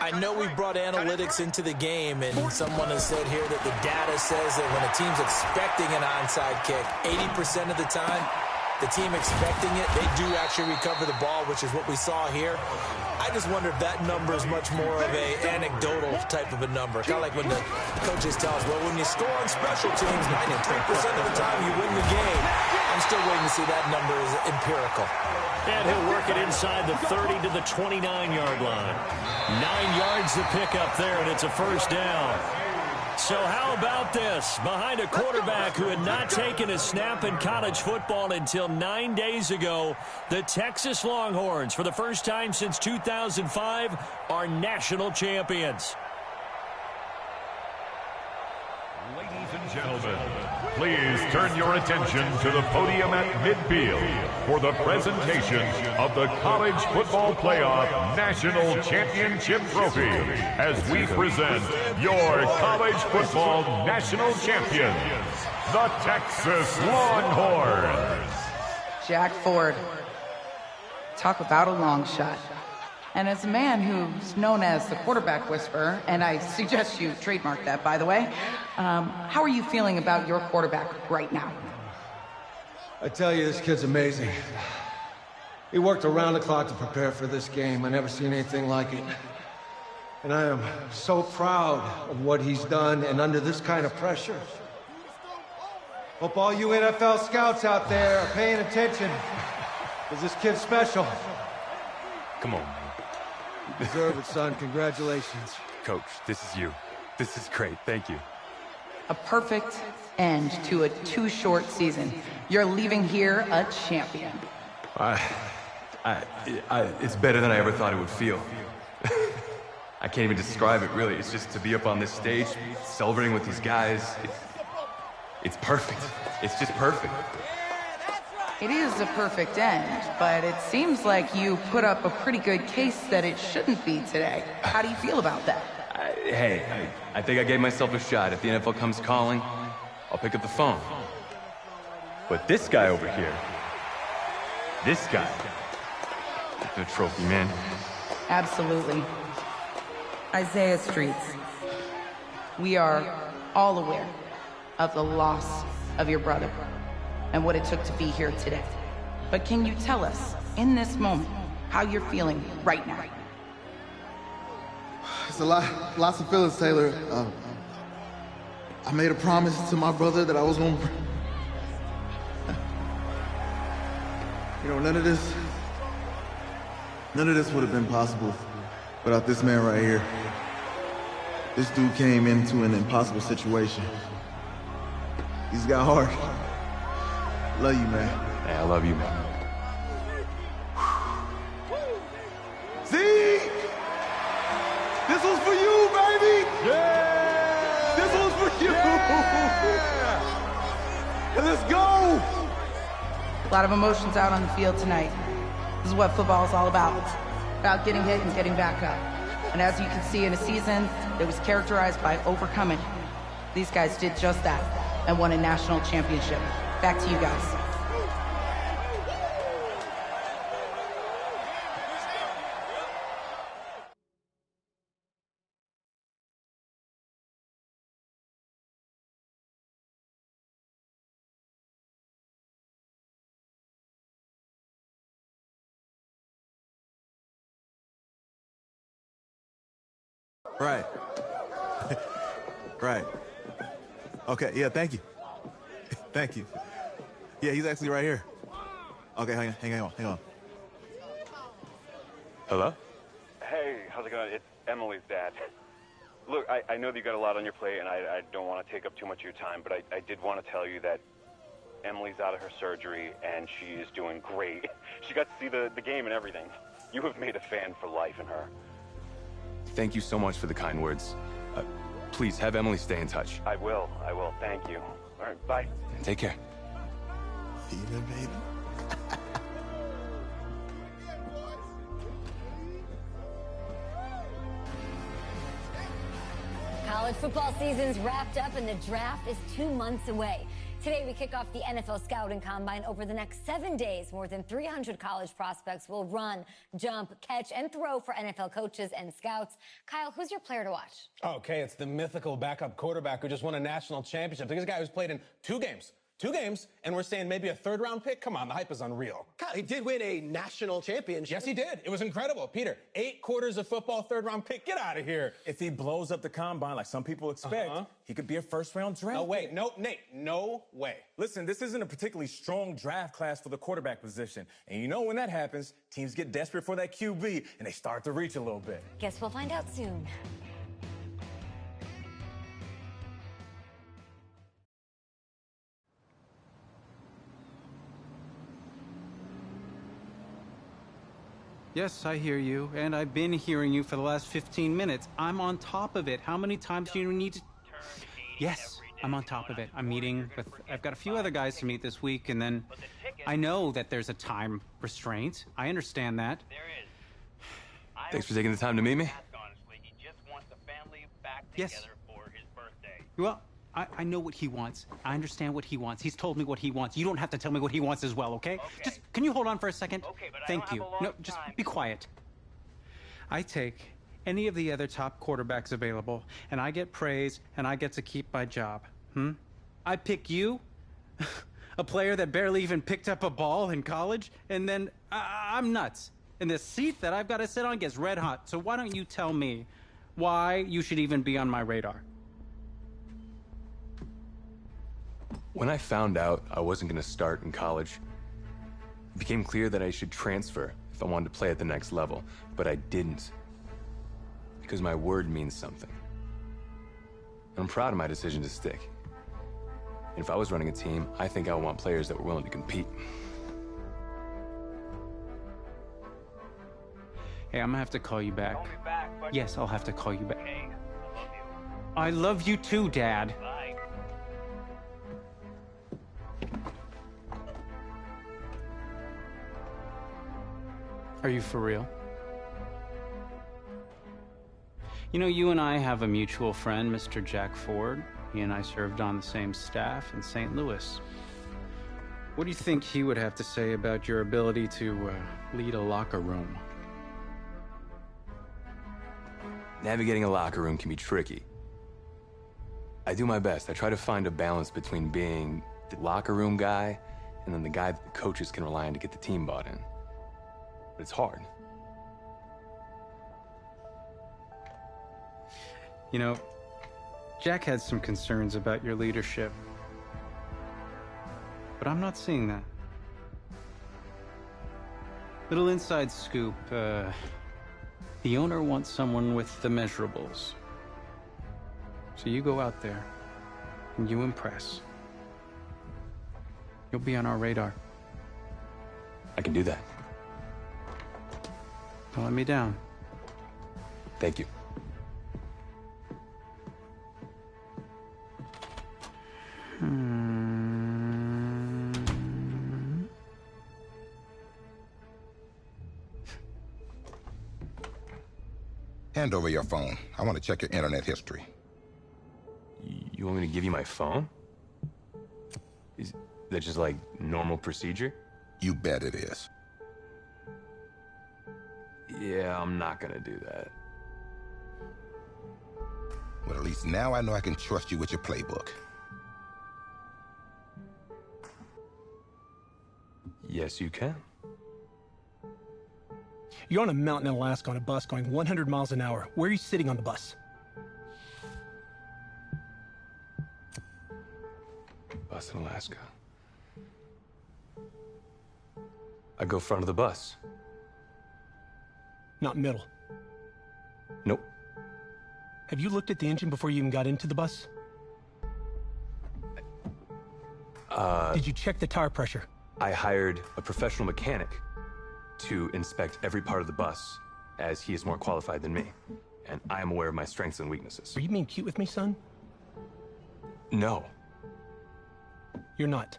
Speaker 4: I know we brought analytics into the game, and someone has said here that the data says that when a team's expecting an onside kick, 80% of the time, the team expecting it, they do actually recover the ball, which is what we saw here. I just wonder if that number is much more of a anecdotal type of a number. Kind of like when the coaches tell us, well, when you score on special teams, 93% of the time you win the game. I'm still waiting to see that number is empirical.
Speaker 3: And he'll work it inside the 30 to the 29-yard line. 9 yards to pick up there, and it's a first down. So how about this? Behind a quarterback who had not taken a snap in college football until 9 days ago, the Texas Longhorns, for the first time since 2005, are national champions.
Speaker 7: Ladies and gentlemen, please turn your attention to the podium at midfield for the presentation of the College Football Playoff National Championship Trophy as we present your college football national champions, the Texas Longhorns.
Speaker 15: Jack Ford. Talk about a long shot. And as a man who's known as the quarterback whisperer, and I suggest you trademark that, by the way, how are you feeling about your quarterback right now?
Speaker 5: I tell you, this kid's amazing. He worked around the clock to prepare for this game. I never seen anything like it. And I am so proud of what he's done and under this kind of pressure. Hope all you NFL scouts out there are paying attention, because this kid's special.
Speaker 2: Come on.
Speaker 5: You deserve it, son. Congratulations.
Speaker 2: Coach, this is you. This is great. Thank you.
Speaker 15: A perfect end to a too short season. You're leaving here a champion.
Speaker 2: It's better than I ever thought it would feel. I can't even describe it, really. It's just to be up on this stage, celebrating with these guys. It's perfect. It's just perfect.
Speaker 15: It is a perfect end, but it seems like you put up a pretty good case that it shouldn't be today. How do you feel about that?
Speaker 2: Hey, I think I gave myself a shot. If the NFL comes calling, I'll pick up the phone. But this guy over here, this guy, the trophy, man.
Speaker 15: Absolutely. Isaiah Streets, we are all aware of the loss of your brother and what it took to be here today. But can you tell us, in this moment, how you're feeling right now?
Speaker 8: It's lots of feelings, Taylor. I made a promise to my brother that I was gonna... You know, none of this would have been possible without this man right here. This dude came into an impossible situation. He's got heart. Love you, man.
Speaker 2: Hey, I love you, man.
Speaker 8: See? This was for you, baby! Yeah! This was for you! Yeah! Let's go!
Speaker 15: A lot of emotions out on the field tonight. This is what football is all about. About getting hit and getting back up. And as you can see in a season that was characterized by overcoming, these guys did just that and won a national championship. Back to you guys.
Speaker 8: Right. Right. Okay, yeah, thank you. Thank you. Yeah, he's actually right here. Okay, hang on.
Speaker 2: Hello?
Speaker 10: Hey, how's it going? It's Emily's dad. Look, I know that you got a lot on your plate, and I don't want to take up too much of your time, but I did want to tell you that Emily's out of her surgery, and she is doing great. She got to see the game and everything. You have made a fan for life in her.
Speaker 2: Thank you so much for the kind words. Please, have Emily stay in touch.
Speaker 10: I will. Thank you. All right, bye.
Speaker 2: Take care.
Speaker 8: Even, baby.
Speaker 11: College football season's wrapped up and the draft is 2 months away. Today, we kick off the NFL Scouting Combine. Over the next 7 days, more than 300 college prospects will run, jump, catch, and throw for NFL coaches and scouts. Kyle, who's your player to watch?
Speaker 12: Okay, it's the mythical backup quarterback who just won a national championship. This guy who's played in 2 games, and we're saying maybe a 3rd-round pick? Come on, the hype is unreal.
Speaker 13: Kyle, he did win a national championship.
Speaker 12: Yes, he did. It was incredible. Peter, 8 quarters of football, 3rd-round pick. Get out of here.
Speaker 14: If he blows up the combine like some people expect, he could be a 1st-round draft.
Speaker 12: No way. No, Nate, no way.
Speaker 14: Listen, this isn't a particularly strong draft class for the quarterback position. And you know when that happens, teams get desperate for that QB, and they start to reach a little bit.
Speaker 11: Guess we'll find out soon.
Speaker 16: Yes, I hear you, and I've been hearing you for the last 15 minutes. I'm on top of it. How many times do you need to... Yes, I'm on top of it. I'm meeting with... I've got a few other guys to meet this week, and then I know that there's a time restraint. I understand that.
Speaker 2: Thanks for taking the time to meet me.
Speaker 16: Yes. Well, I know what he wants. I understand what he wants. He's told me what he wants. You don't have to tell me what he wants as well, okay? Just, can you hold on for a second?
Speaker 17: Okay, but
Speaker 16: Thank you. No, just be quiet. I take any of the other top quarterbacks available, and I get praise, and I get to keep my job. I pick you, a player that barely even picked up a ball in college, and then I'm nuts. And the seat that I've got to sit on gets red hot. So why don't you tell me why you should even be on my radar?
Speaker 2: When I found out I wasn't going to start in college, it became clear that I should transfer if I wanted to play at the next level, but I didn't. Because my word means something. I'm proud of my decision to stick. And if I was running a team, I think I would want players that were willing to compete.
Speaker 16: Hey, I'm gonna have to call you back.
Speaker 17: Call me back, but...
Speaker 16: Yes, I'll have to call you back.
Speaker 17: Okay,
Speaker 16: I love you too, Dad.
Speaker 17: Bye.
Speaker 16: Are you for real? You know, you and I have a mutual friend, Mr. Jack Ford. He and I served on the same staff in St. Louis. What do you think he would have to say about your ability to lead a locker room?
Speaker 2: Navigating a locker room can be tricky. I do my best. I try to find a balance between being the locker room guy and then the guy that the coaches can rely on to get the team bought in. But it's hard.
Speaker 16: You know, Jack had some concerns about your leadership. But I'm not seeing that. Little inside scoop, the owner wants someone with the measurables. So you go out there, and you impress. You'll be on our radar.
Speaker 2: I can do that.
Speaker 16: Don't let me down.
Speaker 2: Thank you.
Speaker 17: Hand over your phone. I want to check your internet history.
Speaker 2: You want me to give you my phone? Is that just like normal procedure?
Speaker 17: You bet it is.
Speaker 2: Yeah, I'm not gonna do that.
Speaker 17: Well, at least now I know I can trust you with your playbook.
Speaker 2: Yes, you can.
Speaker 18: You're on a mountain in Alaska on a bus going 100 miles an hour. Where are you sitting on the bus?
Speaker 2: Bus in Alaska. I go front of the bus.
Speaker 18: Not middle.
Speaker 2: Nope.
Speaker 18: Have you looked at the engine before you even got into the bus? Did you check the tire pressure?
Speaker 2: I hired a professional mechanic to inspect every part of the bus, as he is more qualified than me. And I am aware of my strengths and weaknesses.
Speaker 18: Are you being cute with me, son?
Speaker 2: No.
Speaker 18: You're not.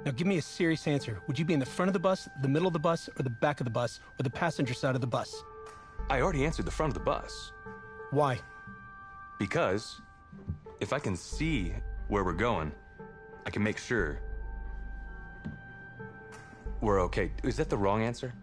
Speaker 18: Now give me a serious answer. Would you be in the front of the bus, the middle of the bus, or the back of the bus, or the passenger side of the bus?
Speaker 2: I already answered the front of the bus.
Speaker 18: Why?
Speaker 2: Because if I can see where we're going, I can make sure we're okay. Is that the wrong answer?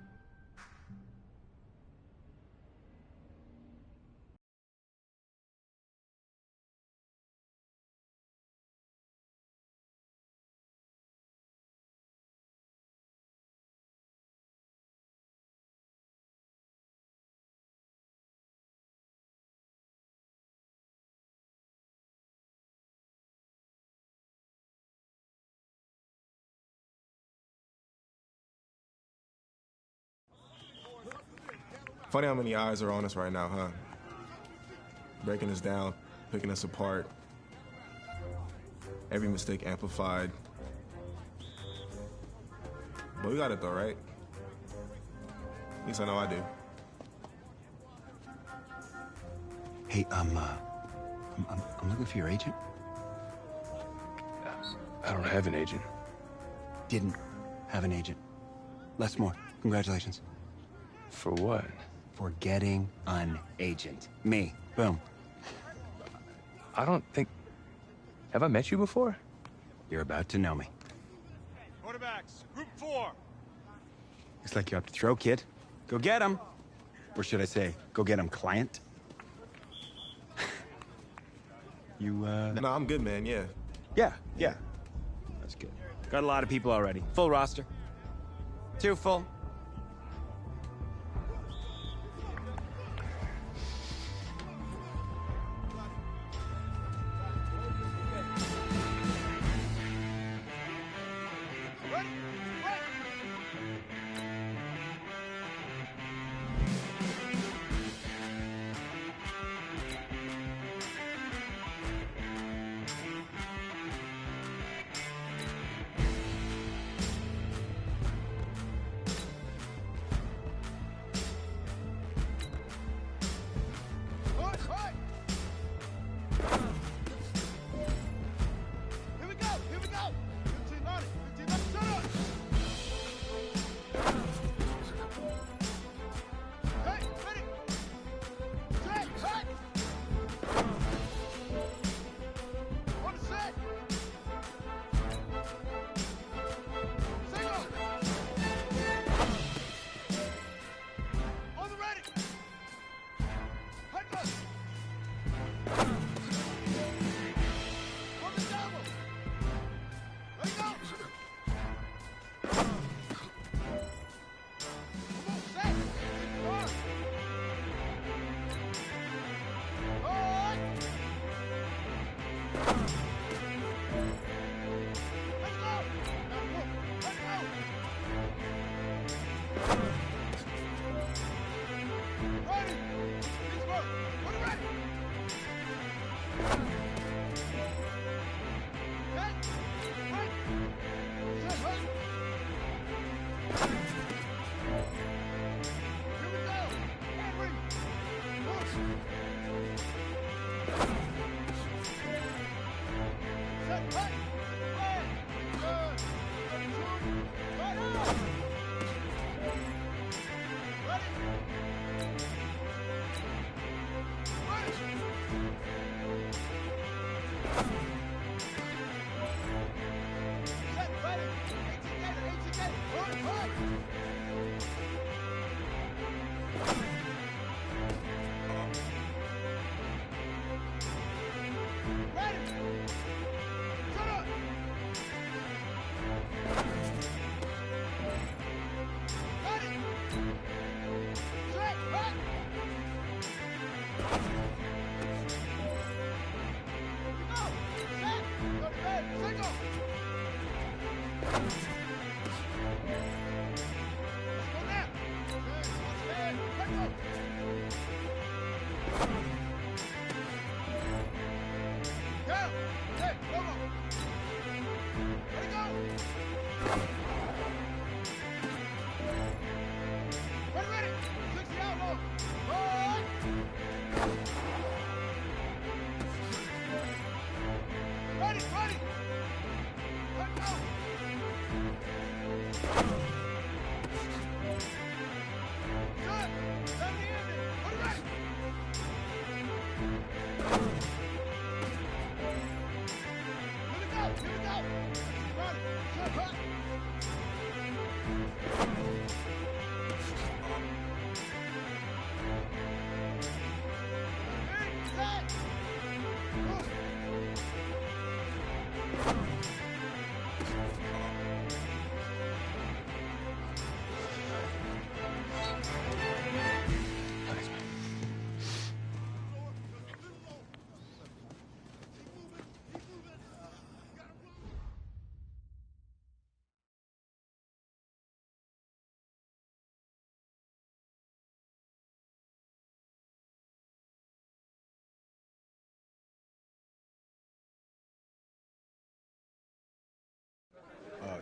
Speaker 19: Funny how many eyes are on us right now, huh? Breaking us down, picking us apart. Every mistake amplified. But we got it though, right? At least I know I do.
Speaker 6: Hey, I'm looking for your agent.
Speaker 2: I don't have an agent.
Speaker 6: Didn't have an agent. Less more. Congratulations.
Speaker 2: For what?
Speaker 6: For getting an agent. Me. Boom.
Speaker 2: I don't think... Have I met you before?
Speaker 6: You're about to know me.
Speaker 20: Quarterbacks, group 4.
Speaker 6: Looks like you're up to throw, kid. Go get him. Or should I say, go get him, client. You,
Speaker 19: No, I'm good, man, yeah.
Speaker 6: Yeah. That's good. Got a lot of people already. Full roster. 2 full.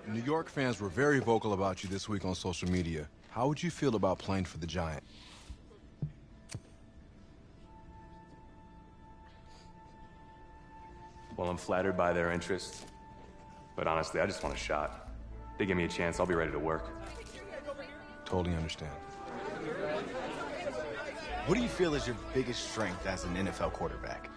Speaker 19: New York fans were very vocal about you this week on social media. How would you feel about playing for the Giant?
Speaker 2: Well, I'm flattered by their interest. But honestly, I just want a shot. They give me a chance, I'll be ready to work.
Speaker 19: Totally understand.
Speaker 21: What do you feel is your biggest strength as an NFL quarterback?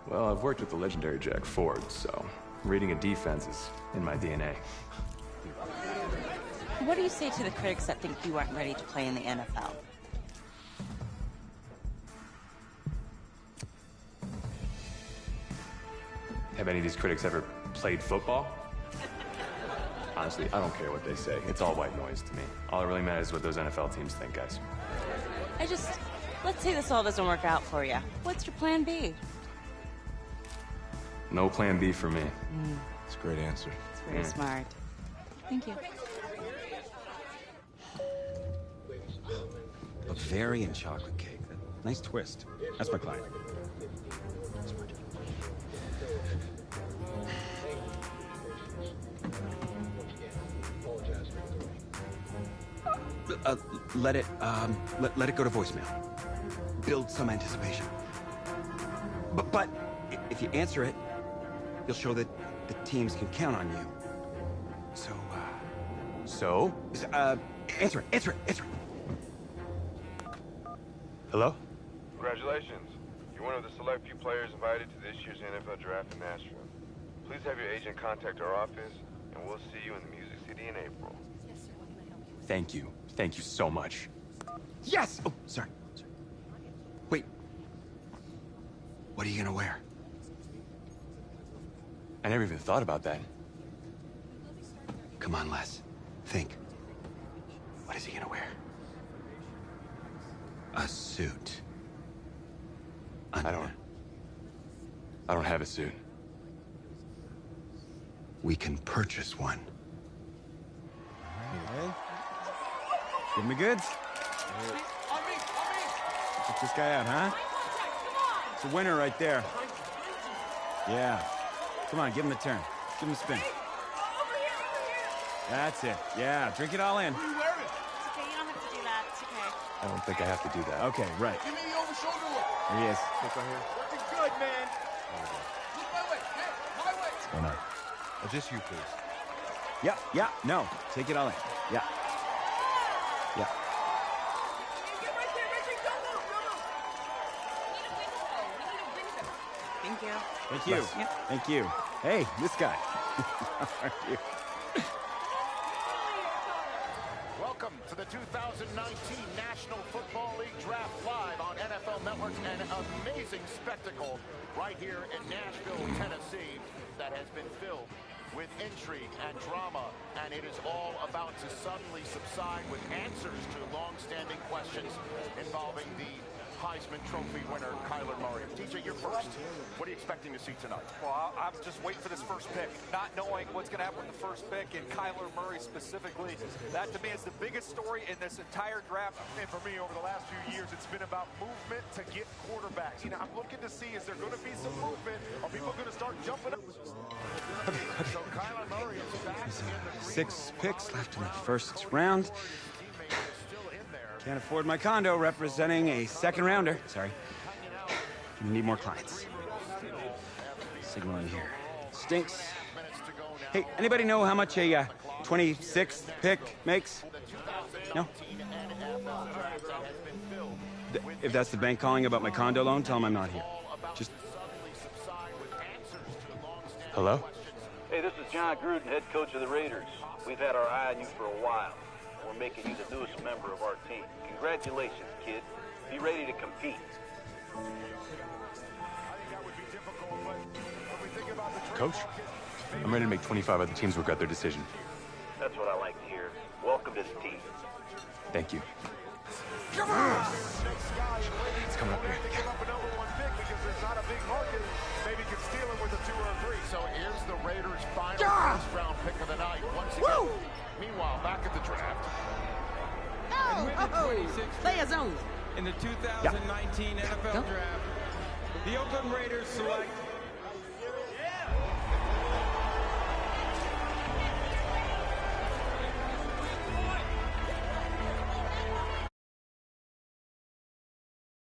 Speaker 2: Well, I've worked with the legendary Jack Ford, so reading a defense is in my DNA.
Speaker 22: What do you say to the critics that think you aren't ready to play in the NFL?
Speaker 2: Have any of these critics ever played football? Honestly, I don't care what they say. It's all white noise to me. All that really matters is what those NFL teams think, guys.
Speaker 22: Let's say this all doesn't work out for you. What's your plan B?
Speaker 2: No plan B for me.
Speaker 19: It's a great answer.
Speaker 22: It's very smart. Thank you.
Speaker 23: Bavarian chocolate cake. Nice twist. That's my client. Let it go to voicemail. Build some anticipation. But if you answer it, you'll show that the teams can count on you. So, answer it.
Speaker 2: Hello?
Speaker 24: Congratulations. You're one of the select few players invited to this year's NFL draft in Nashville. Please have your agent contact our office, and we'll see you in the Music City in April.
Speaker 2: Thank you. Thank you so much.
Speaker 23: Yes! Oh, sorry. Wait. What are you gonna wear?
Speaker 2: I never even thought about that.
Speaker 23: Come on, Les. Think. What is he gonna wear? A suit.
Speaker 2: I don't have a suit.
Speaker 23: We can purchase one.
Speaker 21: Hey. Give me goods. Check this guy out, huh? It's a winner right there. Yeah. Come on, give him a turn. Give him a spin. That's it. Yeah, drink it all in.
Speaker 22: It's okay, you don't have to do that. It's okay.
Speaker 2: I don't think I have to do that.
Speaker 21: Okay, right.
Speaker 20: Give me the over-shoulder look.
Speaker 21: There he is.
Speaker 2: Look right here.
Speaker 20: Looking good, man. Look my way. Hey, my way.
Speaker 21: What's going on?
Speaker 5: Just you, please.
Speaker 21: Yeah, no. Take it all in. Yeah.
Speaker 22: Thank you.
Speaker 21: Thank you.
Speaker 22: Yep.
Speaker 21: Thank you. Hey, this guy. How are you?
Speaker 25: Welcome to the 2019 National Football League Draft Live on NFL Network. An amazing spectacle right here in Nashville, Tennessee, that has been filled with intrigue and drama, and it is all about to suddenly subside with answers to long-standing questions involving the Heisman Trophy winner, Kyler Murray. DJ, you're first. What are you expecting to see tonight?
Speaker 1: Well, I'm just waiting for this first pick, not knowing what's going to happen with the first pick, and Kyler Murray specifically. That, to me, is the biggest story in this entire draft.
Speaker 25: And for me, over the last few years, it's been about movement to get quarterbacks. You know, I'm looking to see, is there going to be some movement? Are people going to start jumping up? So Kyler Murray is back in the green
Speaker 21: 6 picks left in the first round. Can't afford my condo representing a second rounder. Sorry. We need more clients. Signal in here. Stinks. Hey, anybody know how much a 26th pick makes? No? If that's the bank calling about my condo loan, tell them I'm not here. Just...
Speaker 2: Hello?
Speaker 3: Hey, this is John Gruden, head coach of the Raiders. We've had our eye on you for a while. We're making you the newest member of our team. Congratulations, kid. Be ready to compete.
Speaker 2: Coach, I'm ready to make 25 other teams regret their decision.
Speaker 3: That's what I like to hear. Welcome to the team.
Speaker 2: Thank you.
Speaker 25: Come on!
Speaker 2: It's coming up here.
Speaker 25: Give up a number 1 pick because there's not a big market. Maybe can steal him with a 2 or a 3. So here's the Raiders' final first round pick of the night. Once again. Meanwhile, back at the draft.
Speaker 22: Play a zone.
Speaker 4: In the 2019 NFL Draft, the Oakland Raiders select